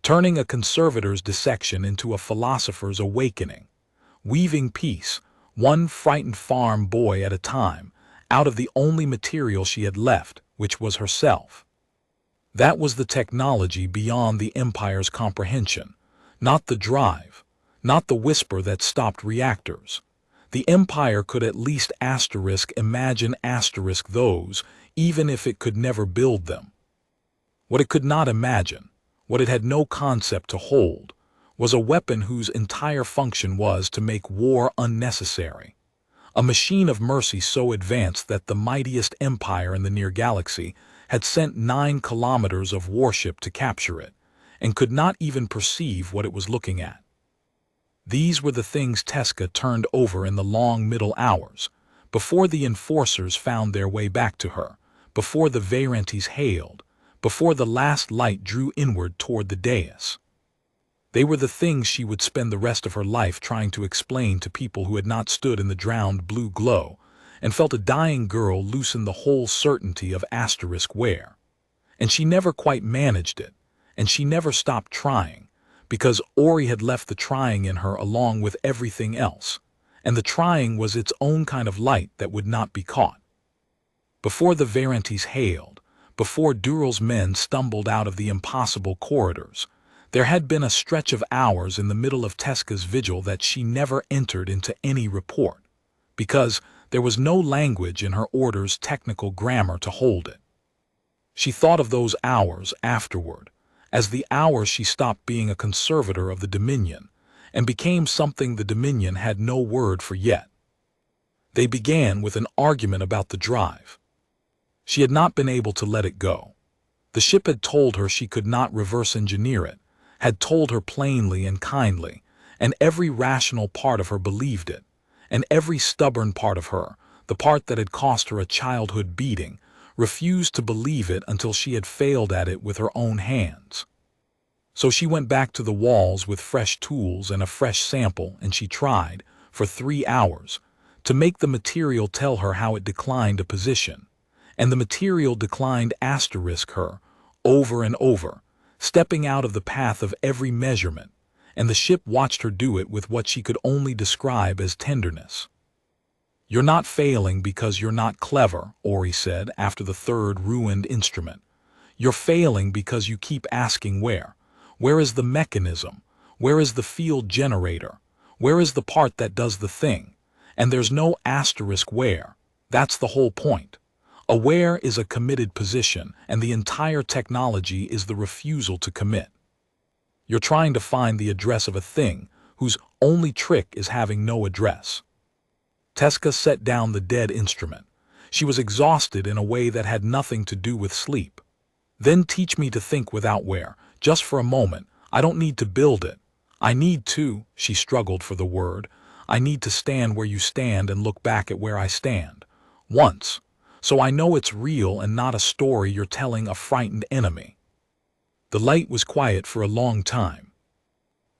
turning a conservator's dissection into a philosopher's awakening, weaving peace, one frightened farm boy at a time, out of the only material she had left, which was herself. That was the technology beyond the Empire's comprehension, not the drive, not the whisper that stopped reactors. The Empire could at least imagine those, even if it could never build them. What it could not imagine, what it had no concept to hold, was a weapon whose entire function was to make war unnecessary. A machine of mercy so advanced that the mightiest empire in the near galaxy had sent 9 kilometers of warship to capture it, and could not even perceive what it was looking at. These were the things Teska turned over in the long middle hours, before the enforcers found their way back to her, before the Varantes hailed, before the last light drew inward toward the dais. They were the things she would spend the rest of her life trying to explain to people who had not stood in the drowned blue glow and felt a dying girl loosen the whole certainty of where. And she never quite managed it, and she never stopped trying, because Ori had left the trying in her along with everything else, and the trying was its own kind of light that would not be caught. Before the Varantes hailed, before Dural's men stumbled out of the impossible corridors, there had been a stretch of hours in the middle of Teska's vigil that she never entered into any report, because there was no language in her order's technical grammar to hold it. She thought of those hours afterward, as the hours she stopped being a conservator of the Dominion, and became something the Dominion had no word for yet. They began with an argument about the drive. She had not been able to let it go. The ship had told her she could not reverse engineer it, had told her plainly and kindly, and every rational part of her believed it, and every stubborn part of her, the part that had cost her a childhood beating, refused to believe it until she had failed at it with her own hands. So she went back to the walls with fresh tools and a fresh sample, and she tried, for 3 hours, to make the material tell her how it declined a position, and the material declined her, over and over, stepping out of the path of every measurement, and the ship watched her do it with what she could only describe as tenderness. "You're not failing because you're not clever," Ori said after the 3rd ruined instrument. "You're failing because you keep asking where. Where is the mechanism? Where is the field generator? Where is the part that does the thing? And there's no where. That's the whole point. A where is a committed position, and the entire technology is the refusal to commit. You're trying to find the address of a thing whose only trick is having no address." Teska set down the dead instrument. She was exhausted in a way that had nothing to do with sleep. "Then teach me to think without where, just for a moment. I don't need to build it. I need to," she struggled for the word, "I need to stand where you stand and look back at where I stand. Once. So I know it's real and not a story you're telling a frightened enemy." The light was quiet for a long time.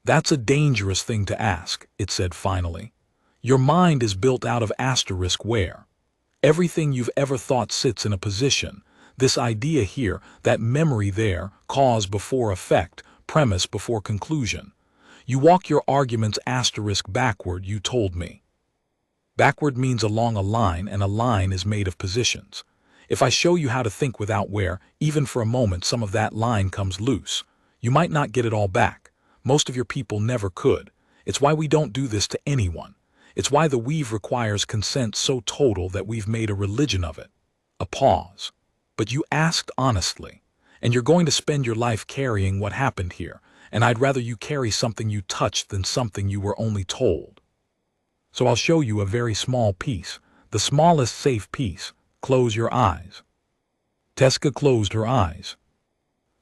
"That's a dangerous thing to ask," it said finally. "Your mind is built out of where. Everything you've ever thought sits in a position, this idea here, that memory there, cause before effect, premise before conclusion. You walk your arguments backward, you told me." Backward means along a line, and a line is made of positions. If I show you how to think without where, even for a moment, some of that line comes loose, you might not get it all back. Most of your people never could. It's why we don't do this to anyone. It's why the weave requires consent so total that we've made a religion of it. A pause. But you asked honestly, and you're going to spend your life carrying what happened here, and I'd rather you carry something you touched than something you were only told. So I'll show you a very small piece, the smallest safe piece. Close your eyes. Teska closed her eyes.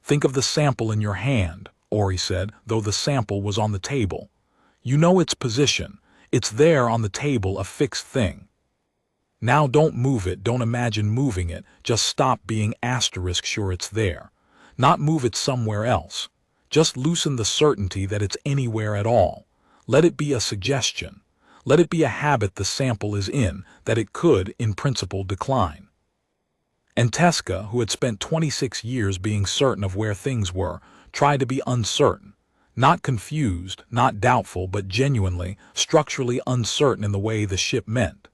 Think of the sample in your hand, Ori said, though the sample was on the table. You know its position. It's there on the table, a fixed thing. Now don't move it, don't imagine moving it, just stop being sure it's there. Not move it somewhere else. Just loosen the certainty that it's anywhere at all. Let it be a suggestion. Let it be a habit the sample is in, that it could, in principle, decline. And Teska, who had spent 26 years being certain of where things were, tried to be uncertain. Not confused, not doubtful, but genuinely, structurally uncertain in the way the ship meant.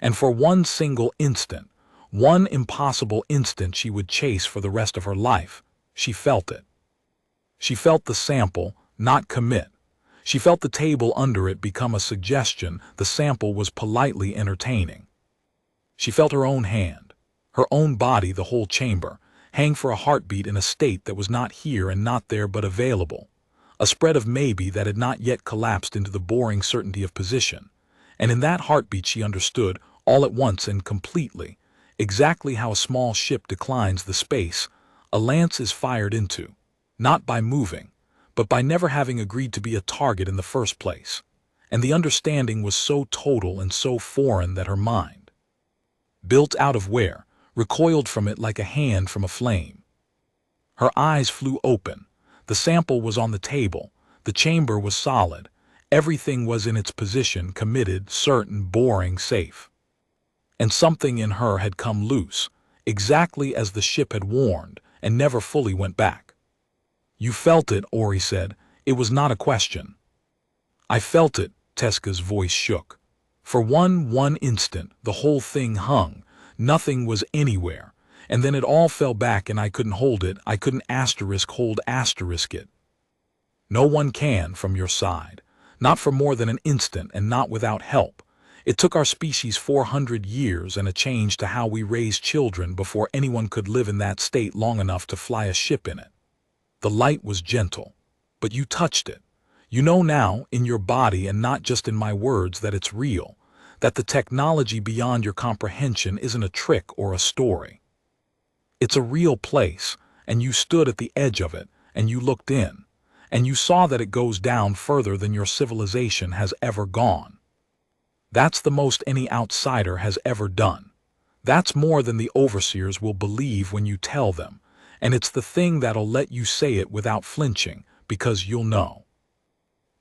And for one single instant, one impossible instant she would chase for the rest of her life, she felt it. She felt the sample, not commit. She felt the table under it become a suggestion the sample was politely entertaining. She felt her own hand, her own body, the whole chamber, hang for a heartbeat in a state that was not here and not there but available. A spread of maybe that had not yet collapsed into the boring certainty of position. And in that heartbeat she understood, all at once and completely, exactly how a small ship declines the space a lance is fired into, not by moving, but by never having agreed to be a target in the first place. And the understanding was so total and so foreign that her mind, built out of where, recoiled from it like a hand from a flame. Her eyes flew open. The sample was on the table. The chamber was solid. Everything was in its position, committed, certain, boring, safe. And something in her had come loose, exactly as the ship had warned, and never fully went back. You felt it, Ori said. It was not a question. I felt it, Teska's voice shook. For one instant, the whole thing hung. Nothing was anywhere. And then it all fell back and I couldn't hold it. I couldn't hold it. No one can from your side. Not for more than an instant and not without help. It took our species 400 years and a change to how we raise children before anyone could live in that state long enough to fly a ship in it. The light was gentle, but you touched it. You know now, in your body and not just in my words, that it's real, that the technology beyond your comprehension isn't a trick or a story. It's a real place, and you stood at the edge of it, and you looked in, and you saw that it goes down further than your civilization has ever gone. That's the most any outsider has ever done. That's more than the overseers will believe when you tell them, and it's the thing that'll let you say it without flinching, because you'll know.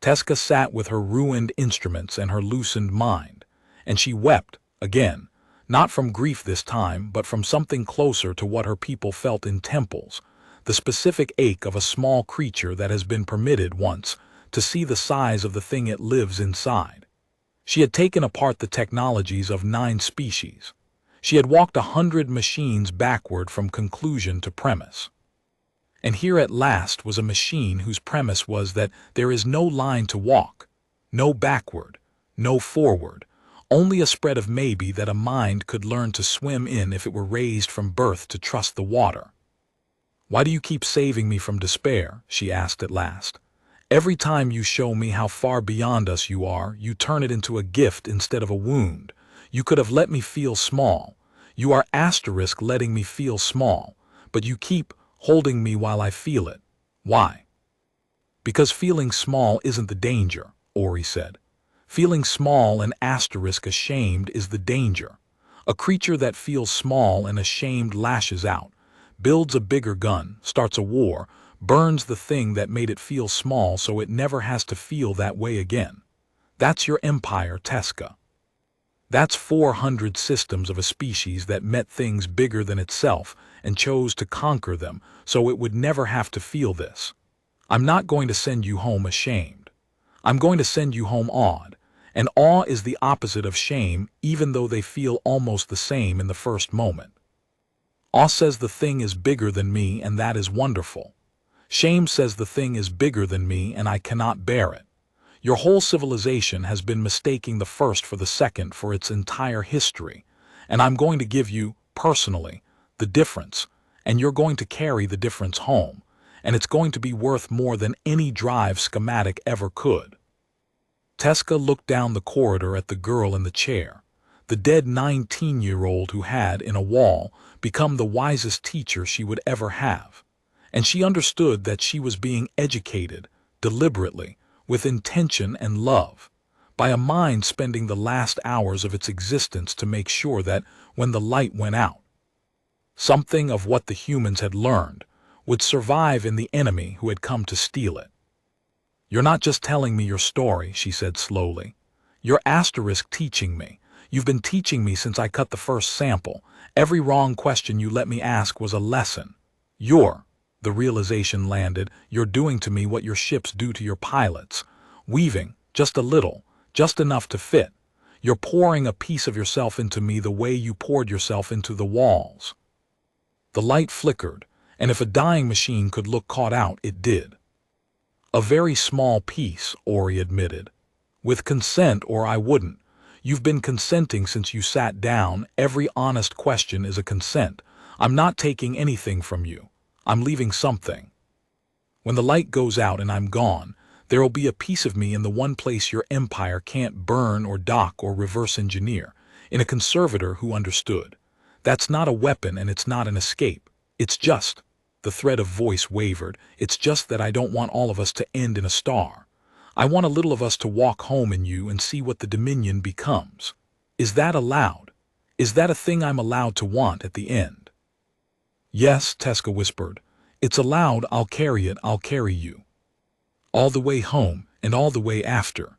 Teska sat with her ruined instruments and her loosened mind, and she wept, again, not from grief this time, but from something closer to what her people felt in temples, the specific ache of a small creature that has been permitted once to see the size of the thing it lives inside. She had taken apart the technologies of 9 species. She had walked 100 machines backward from conclusion to premise. And here at last was a machine whose premise was that there is no line to walk, no backward, no forward, only a spread of maybe that a mind could learn to swim in if it were raised from birth to trust the water. Why do you keep saving me from despair? She asked at last. Every time you show me how far beyond us you are, you turn it into a gift instead of a wound. You could have let me feel small. You are letting me feel small, but you keep holding me while I feel it. Why? Because feeling small isn't the danger, Ori said. Feeling small and ashamed is the danger. A creature that feels small and ashamed lashes out, builds a bigger gun, starts a war, burns the thing that made it feel small so it never has to feel that way again. That's your empire, Teska. That's 400 systems of a species that met things bigger than itself and chose to conquer them so it would never have to feel this. I'm not going to send you home ashamed. I'm going to send you home awed, And awe is the opposite of shame, even though they feel almost the same in the first moment. Awe says the thing is bigger than me and that is wonderful. Shame says the thing is bigger than me and I cannot bear it. Your whole civilization has been mistaking the first for the second for its entire history, and I'm going to give you, personally, the difference, and you're going to carry the difference home, and it's going to be worth more than any drive schematic ever could. Teska looked down the corridor at the girl in the chair, the dead 19-year-old who had, in a wall, become the wisest teacher she would ever have, and she understood that she was being educated, deliberately, with intention and love, by a mind spending the last hours of its existence to make sure that, when the light went out, something of what the humans had learned would survive in the enemy who had come to steal it. "You're not just telling me your story," she said slowly. "You're asterisk teaching me. You've been teaching me since I cut the first sample. Every wrong question you let me ask was a lesson. The realization landed, you're doing to me what your ships do to your pilots. Weaving, just a little, just enough to fit. You're pouring a piece of yourself into me the way you poured yourself into the walls." The light flickered, and if a dying machine could look caught out, it did. "A very small piece," Ori admitted. "With consent or I wouldn't. You've been consenting since you sat down. Every honest question is a consent. I'm not taking anything from you. I'm leaving something. When the light goes out and I'm gone, there'll be a piece of me in the one place your empire can't burn or dock or reverse engineer, in a conservator who understood. That's not a weapon and it's not an escape. It's just," the thread of voice wavered, "it's just that I don't want all of us to end in a star. I want a little of us to walk home in you and see what the Dominion becomes. Is that allowed? Is that a thing I'm allowed to want at the end?" "Yes," Teska whispered. "It's allowed. I'll carry it. I'll carry you. All the way home and all the way after."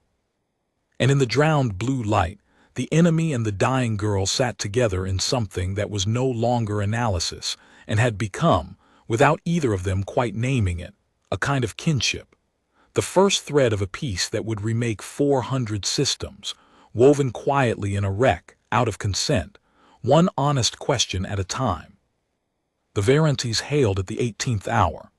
And in the drowned blue light, the enemy and the dying girl sat together in something that was no longer analysis and had become, without either of them quite naming it, a kind of kinship. The first thread of a piece that would remake 400 systems, woven quietly in a wreck, out of consent, one honest question at a time. The Varantes hailed at the 18th hour.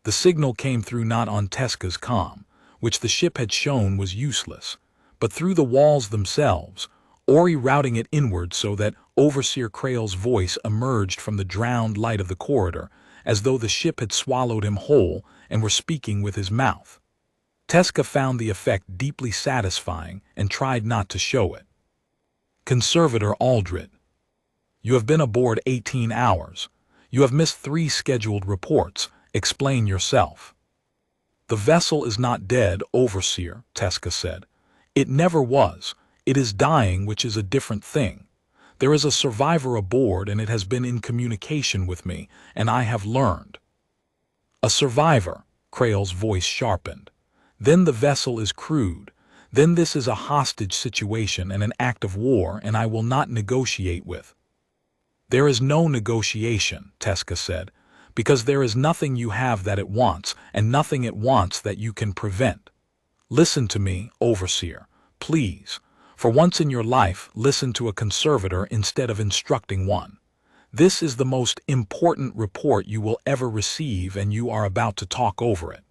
The signal came through not on Teska's comm, which the ship had shown was useless, but through the walls themselves, Ori routing it inward so that Overseer Krail's voice emerged from the drowned light of the corridor, as though the ship had swallowed him whole and were speaking with his mouth. Teska found the effect deeply satisfying and tried not to show it. "Conservator Aldred, you have been aboard 18 hours. You have missed 3 scheduled reports. Explain yourself." "The vessel is not dead, Overseer," Teska said. "It never was. It is dying, which is a different thing. There is a survivor aboard and it has been in communication with me, and I have learned." "A survivor," Krail's voice sharpened. "Then the vessel is crewed. Then this is a hostage situation and an act of war, and I will not negotiate with." "There is no negotiation," Teska said, "because there is nothing you have that it wants, and nothing it wants that you can prevent. Listen to me, Overseer, please. For once in your life, listen to a conservator instead of instructing one. This is the most important report you will ever receive, and you are about to talk over it."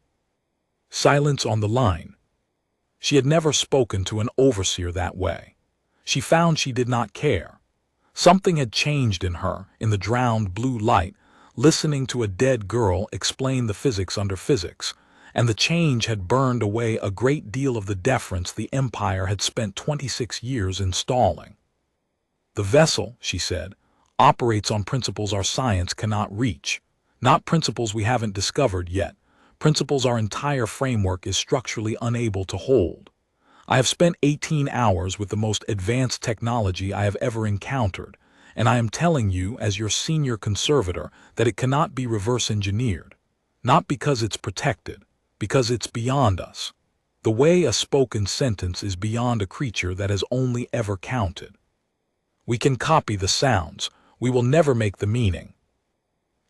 Silence on the line. She had never spoken to an overseer that way. She found she did not care. Something had changed in her, in the drowned blue light, listening to a dead girl explain the physics under physics, and the change had burned away a great deal of the deference the Empire had spent 26 years installing. "The vessel," she said, "operates on principles our science cannot reach. Not principles we haven't discovered yet, principles our entire framework is structurally unable to hold. I have spent 18 hours with the most advanced technology I have ever encountered, and I am telling you, as your senior conservator, that it cannot be reverse engineered. Not because it's protected, because it's beyond us. The way a spoken sentence is beyond a creature that has only ever counted. We can copy the sounds, we will never make the meaning."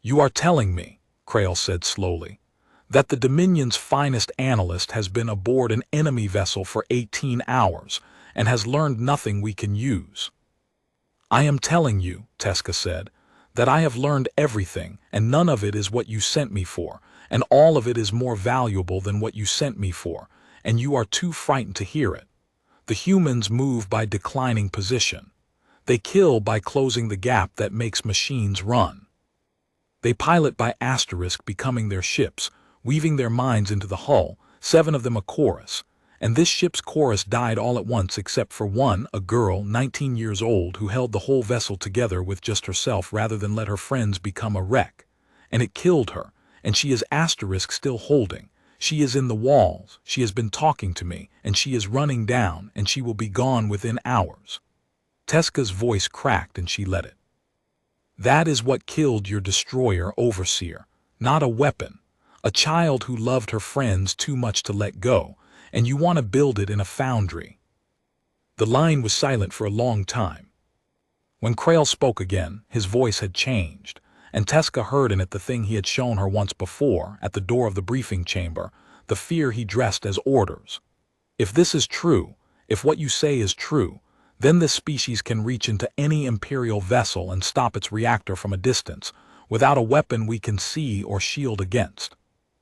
"You are telling me," Krail said slowly, That the Dominion's finest analyst has been aboard an enemy vessel for 18 hours and has learned nothing we can use. I am telling you, Teska said, that I have learned everything, and none of it is what you sent me for, and all of it is more valuable than what you sent me for, and you are too frightened to hear it. The humans move by declining position. They kill by closing the gap that makes machines run. They pilot by asterisk becoming their ships, weaving their minds into the hull, 7 of them a chorus, and this ship's chorus died all at once except for one, a girl, 19 years old, who held the whole vessel together with just herself rather than let her friends become a wreck. And it killed her, and she is asterisk still holding. She is in the walls, she has been talking to me, and she is running down, and she will be gone within hours. Teska's voice cracked and she let it. That is what killed your destroyer, Overseer, not a weapon. A child who loved her friends too much to let go, and you want to build it in a foundry. The line was silent for a long time. When Krail spoke again, his voice had changed, and Teska heard in it the thing he had shown her once before at the door of the briefing chamber, the fear he dressed as orders. If this is true, if what you say is true, then this species can reach into any Imperial vessel and stop its reactor from a distance, without a weapon we can see or shield against.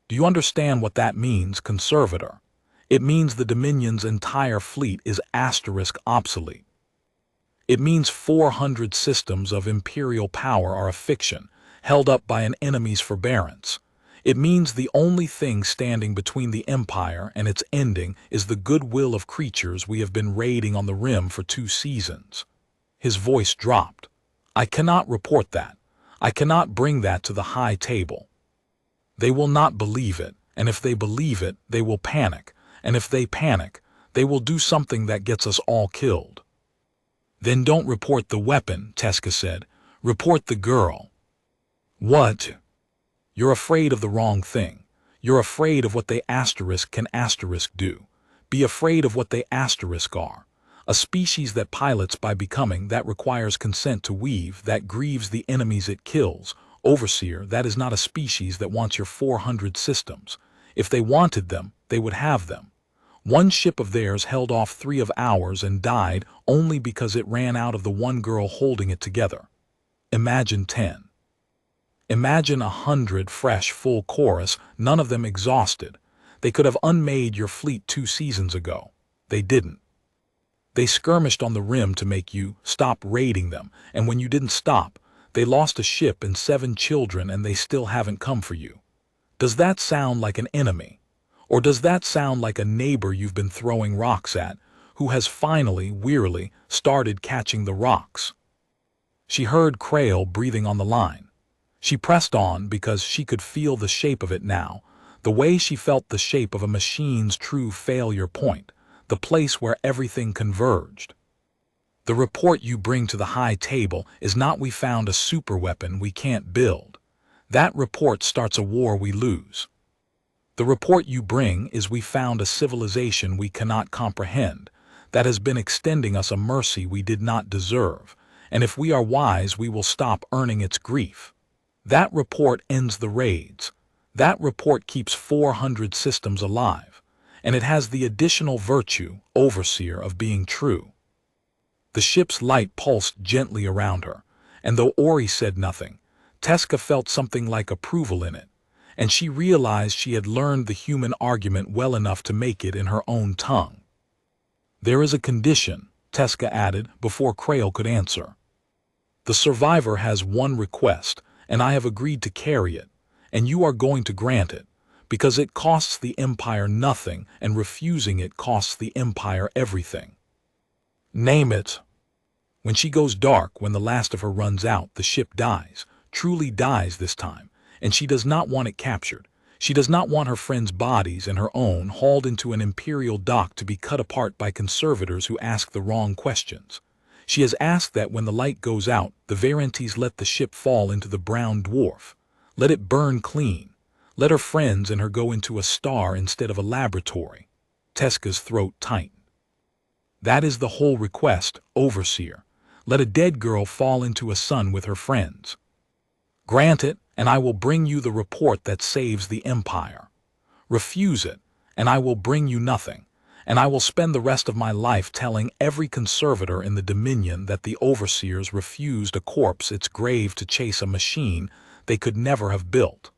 Do you understand what that means, Conservator? It means the Dominion's entire fleet is asterisk obsolete. It means 400 systems of Imperial power are a fiction, held up by an enemy's forbearance. It means the only thing standing between the Empire and its ending is the goodwill of creatures we have been raiding on the rim for 2 seasons. His voice dropped. I cannot report that. I cannot bring that to the high table. They will not believe it, and if they believe it, they will panic. And if they panic, they will do something that gets us all killed. Then don't report the weapon, Teska said. Report the girl. What? You're afraid of the wrong thing. You're afraid of what they asterisk can asterisk do. Be afraid of what they asterisk are. A species that pilots by becoming, that requires consent to weave, that grieves the enemies it kills. Overseer, that is not a species that wants your 400 systems. If they wanted them, they would have them. One ship of theirs held off 3 of ours and died only because it ran out of the one girl holding it together. Imagine 10. Imagine 100 fresh, full chorus, none of them exhausted. They could have unmade your fleet 2 seasons ago. They didn't. They skirmished on the rim to make you stop raiding them, and when you didn't stop, they lost a ship and 7 children and they still haven't come for you. Does that sound like an enemy? Or does that sound like a neighbor you've been throwing rocks at, who has finally, wearily, started catching the rocks? She heard Krail breathing on the line. She pressed on because she could feel the shape of it now, the way she felt the shape of a machine's true failure point, the place where everything converged. The report you bring to the high table is not we found a superweapon we can't build. That report starts a war we lose. The report you bring is we found a civilization we cannot comprehend, that has been extending us a mercy we did not deserve, and if we are wise we will stop earning its grief. That report ends the raids. That report keeps 400 systems alive, and it has the additional virtue, Overseer, of being true. The ship's light pulsed gently around her, and though Ori said nothing, Teska felt something like approval in it, and she realized she had learned the human argument well enough to make it in her own tongue. There is a condition, Teska added before Krail could answer. The survivor has one request, and I have agreed to carry it, and you are going to grant it, because it costs the Empire nothing, and refusing it costs the Empire everything. Name it. When she goes dark, when the last of her runs out, the ship dies, truly dies this time, and she does not want it captured. She does not want her friends' bodies and her own hauled into an Imperial dock to be cut apart by conservators who ask the wrong questions. She has asked that when the light goes out, the Varantes let the ship fall into the brown dwarf. Let it burn clean. Let her friends and her go into a star instead of a laboratory. Teska's throat tightened. That is the whole request, Overseer. Let a dead girl fall into a sun with her friends. Grant it, and I will bring you the report that saves the Empire. Refuse it, and I will bring you nothing. And I will spend the rest of my life telling every conservator in the Dominion that the overseers refused a corpse its grave to chase a machine they could never have built.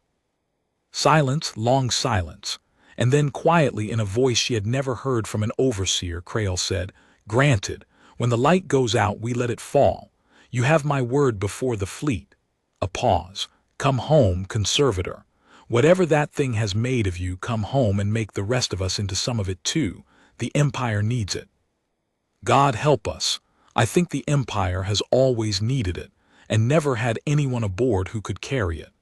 Silence, long silence, and then quietly in a voice she had never heard from an overseer, Crail said, "Granted, when the light goes out we let it fall. You have my word before the fleet." A pause. "Come home, Conservator. Whatever that thing has made of you, come home and make the rest of us into some of it too. The Empire needs it." God help us. I think the Empire has always needed it, and never had anyone aboard who could carry it.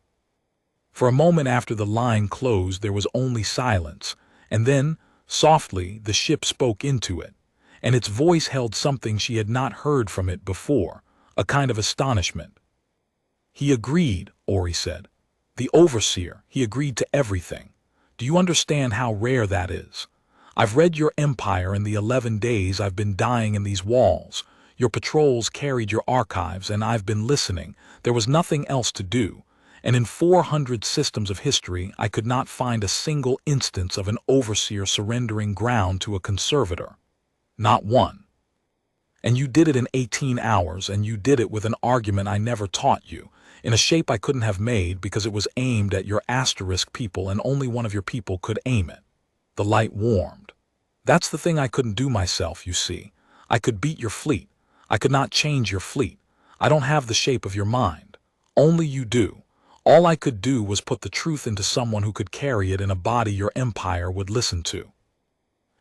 For a moment after the line closed there was only silence, and then, softly, the ship spoke into it, and its voice held something she had not heard from it before, a kind of astonishment. "He agreed," Ori said. "The overseer, he agreed to everything. Do you understand how rare that is? I've read your empire in the 11 days I've been dying in these walls. Your patrols carried your archives, and I've been listening. There was nothing else to do. And in 400 systems of history, I could not find a single instance of an overseer surrendering ground to a conservator. Not one. And you did it in 18 hours, and you did it with an argument I never taught you, in a shape I couldn't have made because it was aimed at your asterisk people and only one of your people could aim it." The light warmed. "That's the thing I couldn't do myself, you see. I could beat your fleet. I could not change your fleet. I don't have the shape of your mind. Only you do. All I could do was put the truth into someone who could carry it in a body your empire would listen to.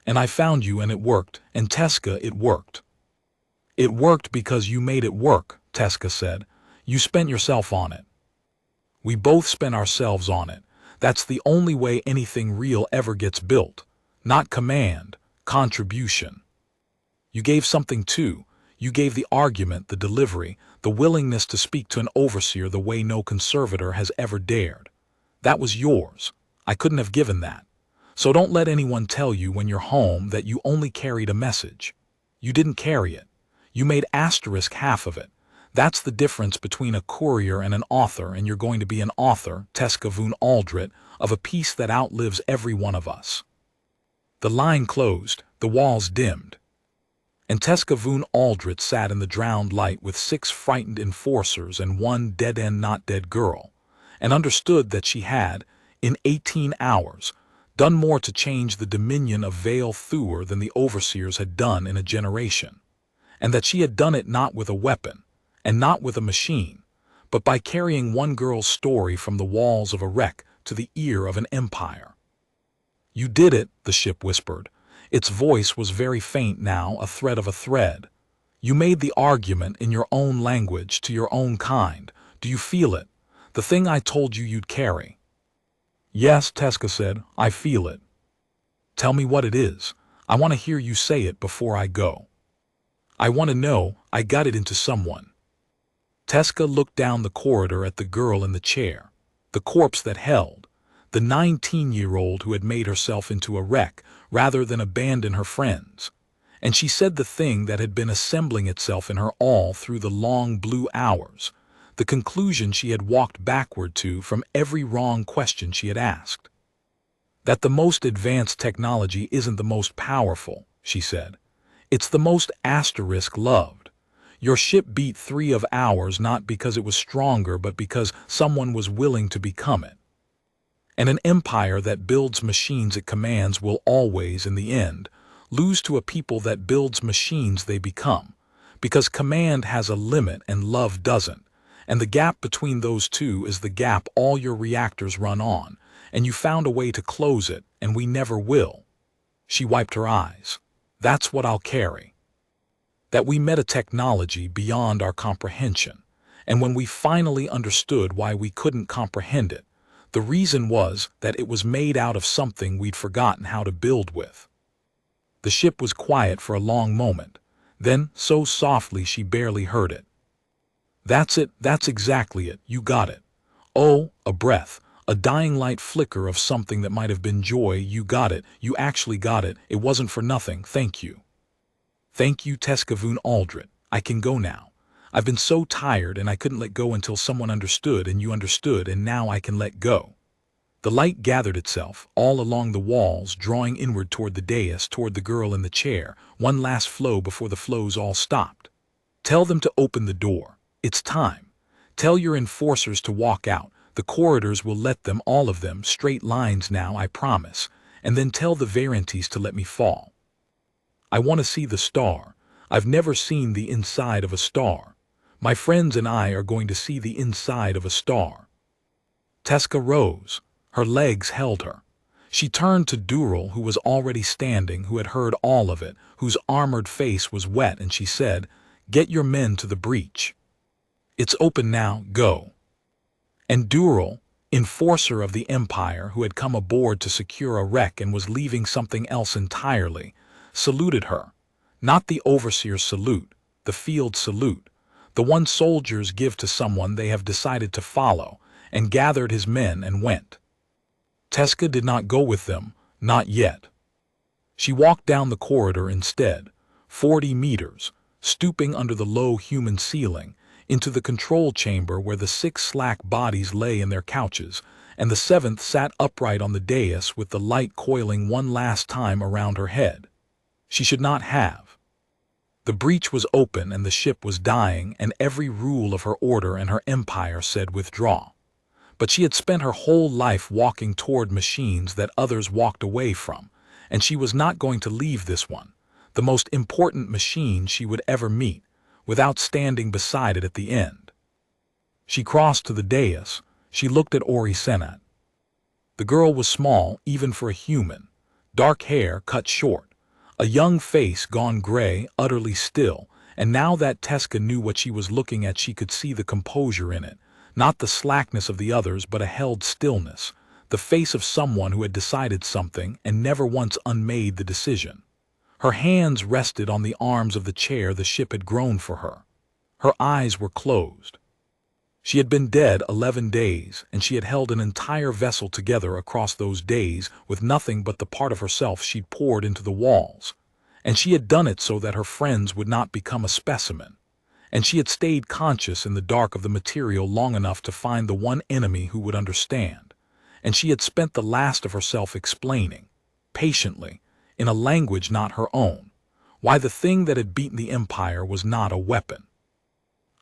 And I found you, and it worked, and Teska, it worked." "It worked because you made it work," Teska said. "You spent yourself on it." "We both spent ourselves on it. That's the only way anything real ever gets built. Not command, contribution. You gave something too. You gave the argument, the delivery, the willingness to speak to an overseer the way no conservator has ever dared. That was yours. I couldn't have given that. So don't let anyone tell you when you're home that you only carried a message. You didn't carry it. You made asterisk half of it. That's the difference between a courier and an author, and you're going to be an author, Teska Voon Aldrit, of a piece that outlives every one of us." The line closed, the walls dimmed. And Teska Voon Aldrit sat in the drowned light with 6 frightened enforcers and 1 dead-end not dead girl, and understood that she had, in 18 hours, done more to change the dominion of Vale Thur than the overseers had done in a generation, and that she had done it not with a weapon, and not with a machine, but by carrying one girl's story from the walls of a wreck to the ear of an empire. "You did it," the ship whispered. Its voice was very faint now, a thread of a thread. "You made the argument in your own language to your own kind. Do you feel it? The thing I told you you'd carry." "Yes," Teska said, "I feel it." "Tell me what it is. I want to hear you say it before I go. I want to know I got it into someone." Teska looked down the corridor at the girl in the chair, the corpse that held, the 19-year-old who had made herself into a wreck rather than abandon her friends, and she said the thing that had been assembling itself in her all through the long blue hours, the conclusion she had walked backward to from every wrong question she had asked. "That the most advanced technology isn't the most powerful," she said. "It's the most asterisk loved. Your ship beat 3 of ours not because it was stronger but because someone was willing to become it. And an empire that builds machines it commands will always, in the end, lose to a people that builds machines they become, because command has a limit and love doesn't, and the gap between those two is the gap all your reactors run on, and you found a way to close it, and we never will." She wiped her eyes. "That's what I'll carry. That we met a technology beyond our comprehension, and when we finally understood why we couldn't comprehend it, the reason was that it was made out of something we'd forgotten how to build with." The ship was quiet for a long moment, then so softly she barely heard it. "That's it, that's exactly it, you got it. Oh, a breath, a dying light flicker of something that might have been joy, you got it, you actually got it, it wasn't for nothing, thank you." "Thank you, Teska Voon Aldrit. I can go now. I've been so tired and I couldn't let go until someone understood, and you understood, and now I can let go." The light gathered itself all along the walls, drawing inward toward the dais, toward the girl in the chair, one last flow before the flows all stopped. Tell them to open the door. It's time. Tell your enforcers to walk out. The corridors will let them, all of them, straight lines now, I promise. And then tell the Variantes to let me fall. I want to see the star. I've never seen the inside of a star. My friends and I are going to see the inside of a star. Teska rose. Her legs held her. She turned to Dural, who was already standing, who had heard all of it, whose armored face was wet, and she said, "Get your men to the breach. It's open now, go." And Dural, enforcer of the Empire, who had come aboard to secure a wreck and was leaving something else entirely, saluted her. Not the overseer's salute, the field salute, the one soldiers give to someone they have decided to follow, and gathered his men and went. Teska did not go with them, not yet. She walked down the corridor instead, 40 meters, stooping under the low human ceiling, into the control chamber where the 6 slack bodies lay in their couches, and the 7th sat upright on the dais with the light coiling one last time around her head. She should not have. The breach was open and the ship was dying, and every rule of her order and her empire said withdraw. But she had spent her whole life walking toward machines that others walked away from, and she was not going to leave this one, the most important machine she would ever meet, without standing beside it at the end. She crossed to the dais. She looked at Ori Senat. The girl was small, even for a human, dark hair cut short, a young face gone gray, utterly still, and now that Teska knew what she was looking at, she could see the composure in it, not the slackness of the others, but a held stillness, the face of someone who had decided something and never once unmade the decision. Her hands rested on the arms of the chair the ship had grown for her. Her eyes were closed. She had been dead 11 days, and she had held an entire vessel together across those days with nothing but the part of herself she'd poured into the walls. And she had done it so that her friends would not become a specimen. And she had stayed conscious in the dark of the material long enough to find the one enemy who would understand. And she had spent the last of herself explaining, patiently, in a language not her own, why the thing that had beaten the Empire was not a weapon.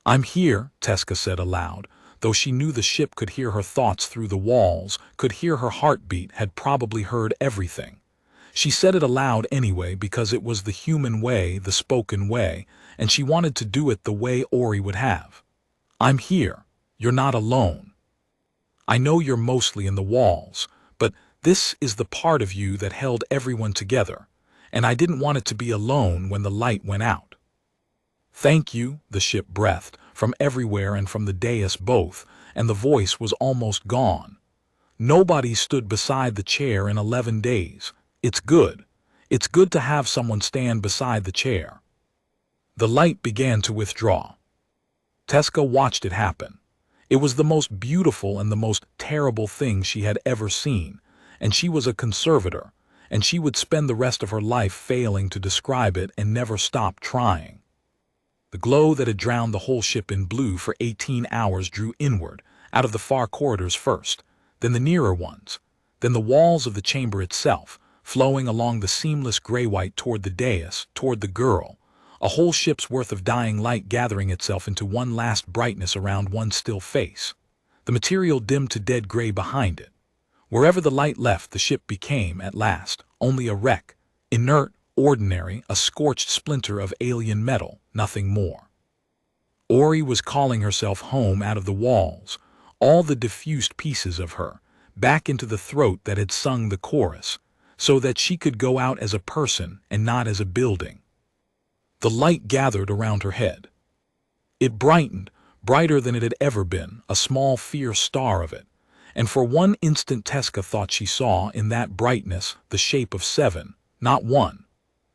"I'm here," Teska said aloud, though she knew the ship could hear her thoughts through the walls, could hear her heartbeat, had probably heard everything. She said it aloud anyway because it was the human way, the spoken way, and she wanted to do it the way Ori would have. "I'm here. You're not alone. I know you're mostly in the walls, but this is the part of you that held everyone together, and I didn't want it to be alone when the light went out." "Thank you," the ship breathed, from everywhere and from the dais both, and the voice was almost gone. "Nobody stood beside the chair in 11 days. It's good. It's good to have someone stand beside the chair." The light began to withdraw. Teska watched it happen. It was the most beautiful and the most terrible thing she had ever seen, and she was a conservator, and she would spend the rest of her life failing to describe it and never stop trying. The glow that had drowned the whole ship in blue for 18 hours drew inward, out of the far corridors first, then the nearer ones, then the walls of the chamber itself, flowing along the seamless gray-white toward the dais, toward the girl, a whole ship's worth of dying light gathering itself into one last brightness around one still face. The material dimmed to dead gray behind it. Wherever the light left, the ship became, at last, only a wreck, inert, ordinary, a scorched splinter of alien metal, nothing more. Ori was calling herself home out of the walls, all the diffused pieces of her, back into the throat that had sung the chorus, so that she could go out as a person and not as a building. The light gathered around her head. It brightened, brighter than it had ever been, a small fierce star of it, and for one instant Teska thought she saw in that brightness the shape of 7, not 1.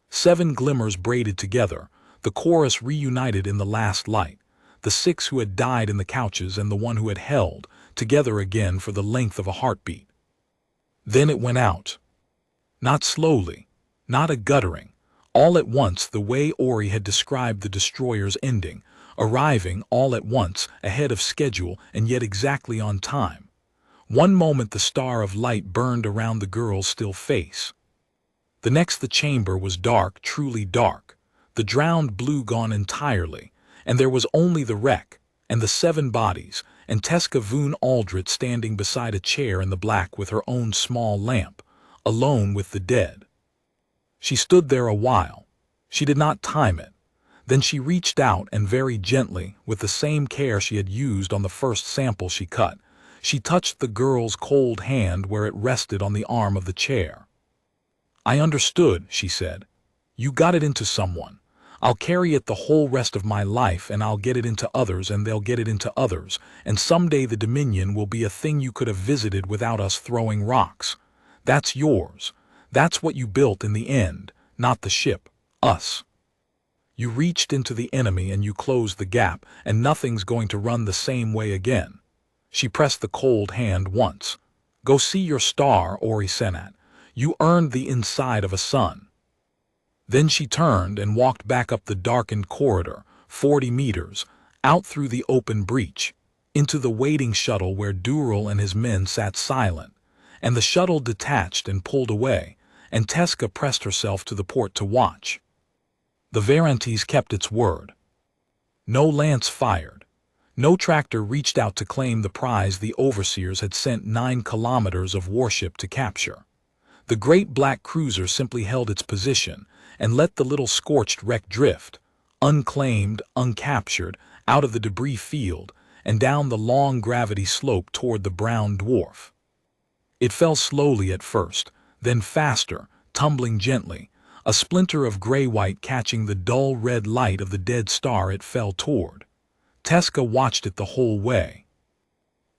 7 glimmers braided together, the chorus reunited in the last light, the 6 who had died in the couches and the one who had held, together again for the length of a heartbeat. Then it went out. Not slowly, not a guttering, all at once the way Ori had described the destroyer's ending, arriving all at once, ahead of schedule and yet exactly on time. One moment the star of light burned around the girl's still face. The next the chamber was dark, truly dark, the drowned blue gone entirely, and there was only the wreck, and the 7 bodies, and Tezca Voon Aldrich standing beside a chair in the black with her own small lamp, alone with the dead. She stood there a while. She did not time it. Then she reached out and very gently, with the same care she had used on the first sample she cut, she touched the girl's cold hand where it rested on the arm of the chair. "I understood," she said. "You got it into someone. I'll carry it the whole rest of my life, and I'll get it into others, and they'll get it into others, and someday the Dominion will be a thing you could have visited without us throwing rocks. That's yours. That's what you built in the end, not the ship, us. You reached into the enemy and you closed the gap, and nothing's going to run the same way again." She pressed the cold hand once. "Go see your star, Ori Senat. You earned the inside of a sun." Then she turned and walked back up the darkened corridor, 40 meters, out through the open breach, into the waiting shuttle where Dural and his men sat silent, and the shuttle detached and pulled away, and Tezca pressed herself to the port to watch. The Varantes kept its word. No lance fired. No tractor reached out to claim the prize the overseers had sent 9 kilometers of warship to capture. The great black cruiser simply held its position and let the little scorched wreck drift, unclaimed, uncaptured, out of the debris field and down the long gravity slope toward the brown dwarf. It fell slowly at first, then faster, tumbling gently, a splinter of gray-white catching the dull red light of the dead star it fell toward. Tezca watched it the whole way.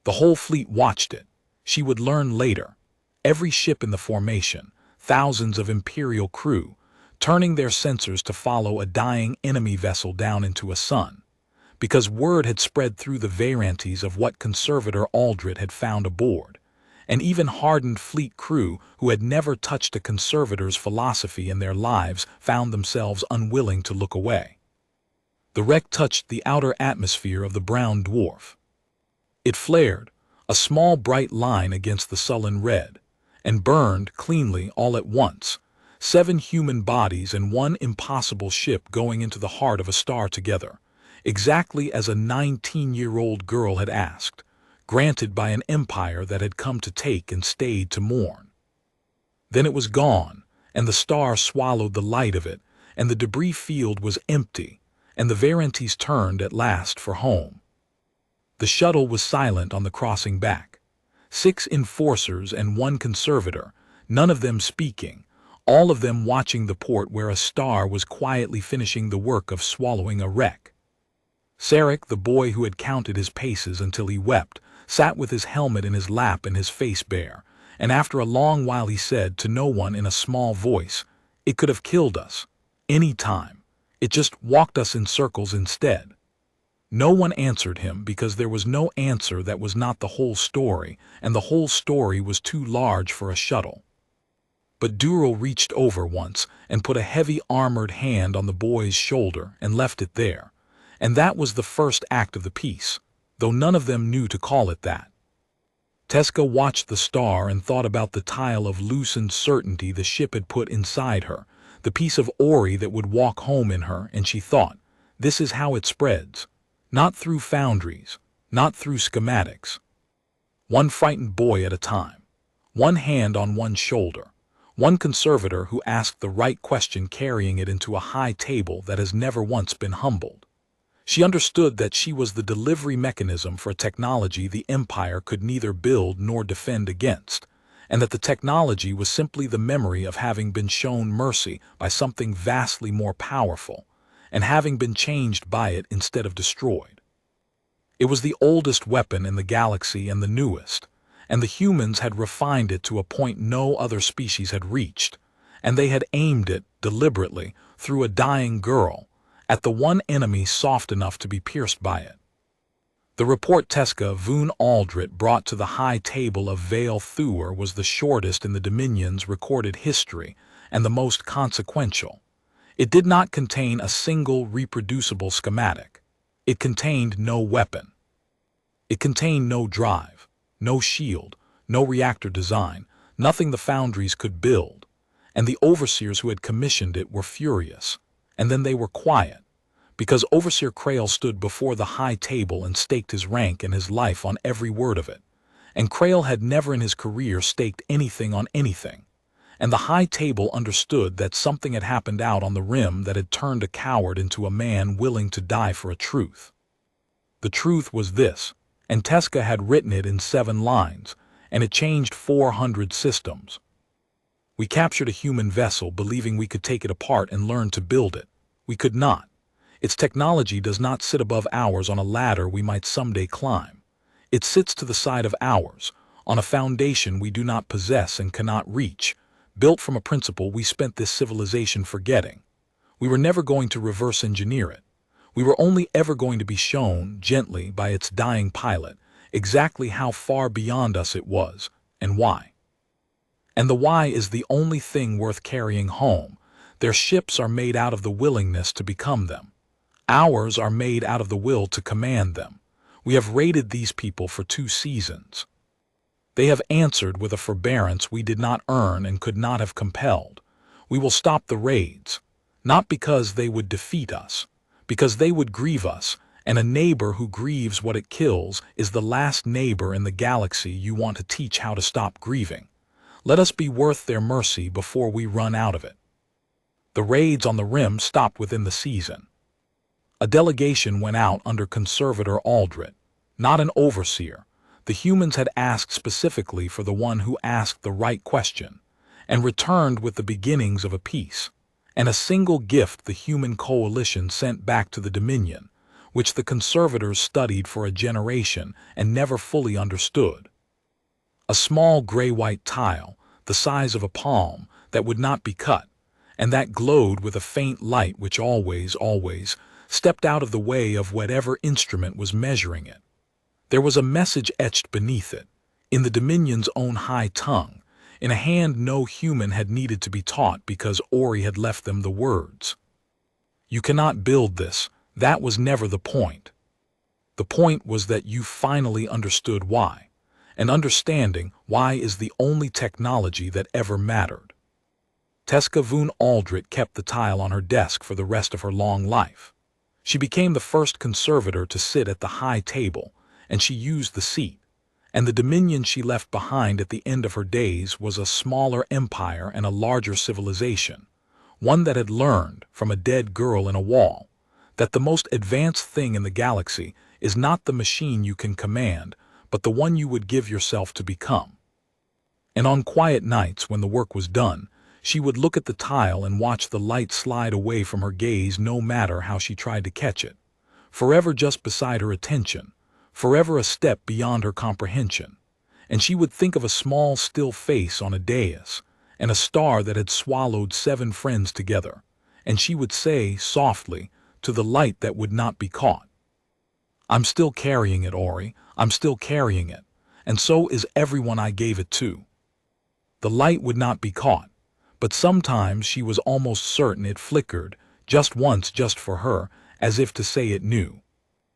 The whole fleet watched it. She would learn later. Every ship in the formation, thousands of Imperial crew, turning their sensors to follow a dying enemy vessel down into a sun, because word had spread through the Varantes of what Conservator Aldrich had found aboard, and even hardened fleet crew who had never touched a Conservator's philosophy in their lives found themselves unwilling to look away. The wreck touched the outer atmosphere of the brown dwarf. It flared, a small bright line against the sullen red, and burned cleanly all at once, 7 human bodies and 1 impossible ship going into the heart of a star together, exactly as a 19-year-old girl had asked, granted by an empire that had come to take and stayed to mourn. Then it was gone, and the star swallowed the light of it, and the debris field was empty, and the Varantes turned at last for home. The shuttle was silent on the crossing back. 6 enforcers and 1 conservator, none of them speaking, all of them watching the port where a star was quietly finishing the work of swallowing a wreck. Sarek, the boy who had counted his paces until he wept, sat with his helmet in his lap and his face bare, and after a long while he said to no one in a small voice, "It could have killed us, any time. It just walked us in circles instead." No one answered him because there was no answer that was not the whole story, and the whole story was too large for a shuttle. But Dural reached over once and put a heavy armored hand on the boy's shoulder and left it there, and that was the first act of the piece, though none of them knew to call it that. Tezca watched the star and thought about the tile of loosened certainty the ship had put inside her, the piece of Ori that would walk home in her, and she thought, this is how it spreads. Not through foundries, not through schematics. One frightened boy at a time, 1 hand on 1 shoulder, 1 conservator who asked the right question carrying it into a high table that has never once been humbled. She understood that she was the delivery mechanism for a technology the Empire could neither build nor defend against, and that the technology was simply the memory of having been shown mercy by something vastly more powerful, and having been changed by it instead of destroyed. It was the oldest weapon in the galaxy and the newest, and the humans had refined it to a point no other species had reached, and they had aimed it, deliberately, through a dying girl, at the one enemy soft enough to be pierced by it. The report Tezca Voon Aldrich brought to the high table of Vale Thuer was the shortest in the Dominion's recorded history and the most consequential. It did not contain a single reproducible schematic. It contained no weapon. It contained no drive, no shield, no reactor design, nothing the foundries could build. And the overseers who had commissioned it were furious. And then they were quiet, because Overseer Krail stood before the high table and staked his rank and his life on every word of it. And Krail had never in his career staked anything on anything. And the high table understood that something had happened out on the rim that had turned a coward into a man willing to die for a truth. The truth was this, and Teska had written it in 7 lines, and it changed 400 systems. We captured a human vessel believing we could take it apart and learn to build it. We could not. Its technology does not sit above ours on a ladder we might someday climb. It sits to the side of ours, on a foundation we do not possess and cannot reach, built from a principle we spent this civilization forgetting. We were never going to reverse engineer it. We were only ever going to be shown, gently by its dying pilot, exactly how far beyond us it was, and why. And the why is the only thing worth carrying home. Their ships are made out of the willingness to become them. Ours are made out of the will to command them. We have raided these people for 2 seasons. They have answered with a forbearance we did not earn and could not have compelled. We will stop the raids, not because they would defeat us, because they would grieve us, and a neighbor who grieves what it kills is the last neighbor in the galaxy you want to teach how to stop grieving. Let us be worth their mercy before we run out of it. The raids on the rim stopped within the season. A delegation went out under Conservator Aldrit, not an overseer. The humans had asked specifically for the one who asked the right question, and returned with the beginnings of a peace, and a single gift the human coalition sent back to the Dominion, which the Conservators studied for a generation and never fully understood. A small gray-white tile, the size of a palm, that would not be cut, and that glowed with a faint light which always stepped out of the way of whatever instrument was measuring it. There was a message etched beneath it, in the Dominion's own high tongue, in a hand no human had needed to be taught because Ori had left them the words. You cannot build this, that was never the point. The point was that you finally understood why, and understanding why is the only technology that ever mattered. Teska Voon Aldrit kept the tile on her desk for the rest of her long life. She became the first Conservator to sit at the high table, and she used the seat, and the Dominion she left behind at the end of her days was a smaller empire and a larger civilization, one that had learned from a dead girl in a wall that the most advanced thing in the galaxy is not the machine you can command, but the one you would give yourself to become. And on quiet nights when the work was done, she would look at the tile and watch the light slide away from her gaze no matter how she tried to catch it, forever just beside her attention, forever a step beyond her comprehension. And she would think of a small still face on a dais, and a star that had swallowed 7 friends together, and she would say softly to the light that would not be caught, I'm still carrying it, Ori, I'm still carrying it, and so is everyone I gave it to. The light would not be caught, but sometimes she was almost certain it flickered, just once, just for her, as if to say it knew.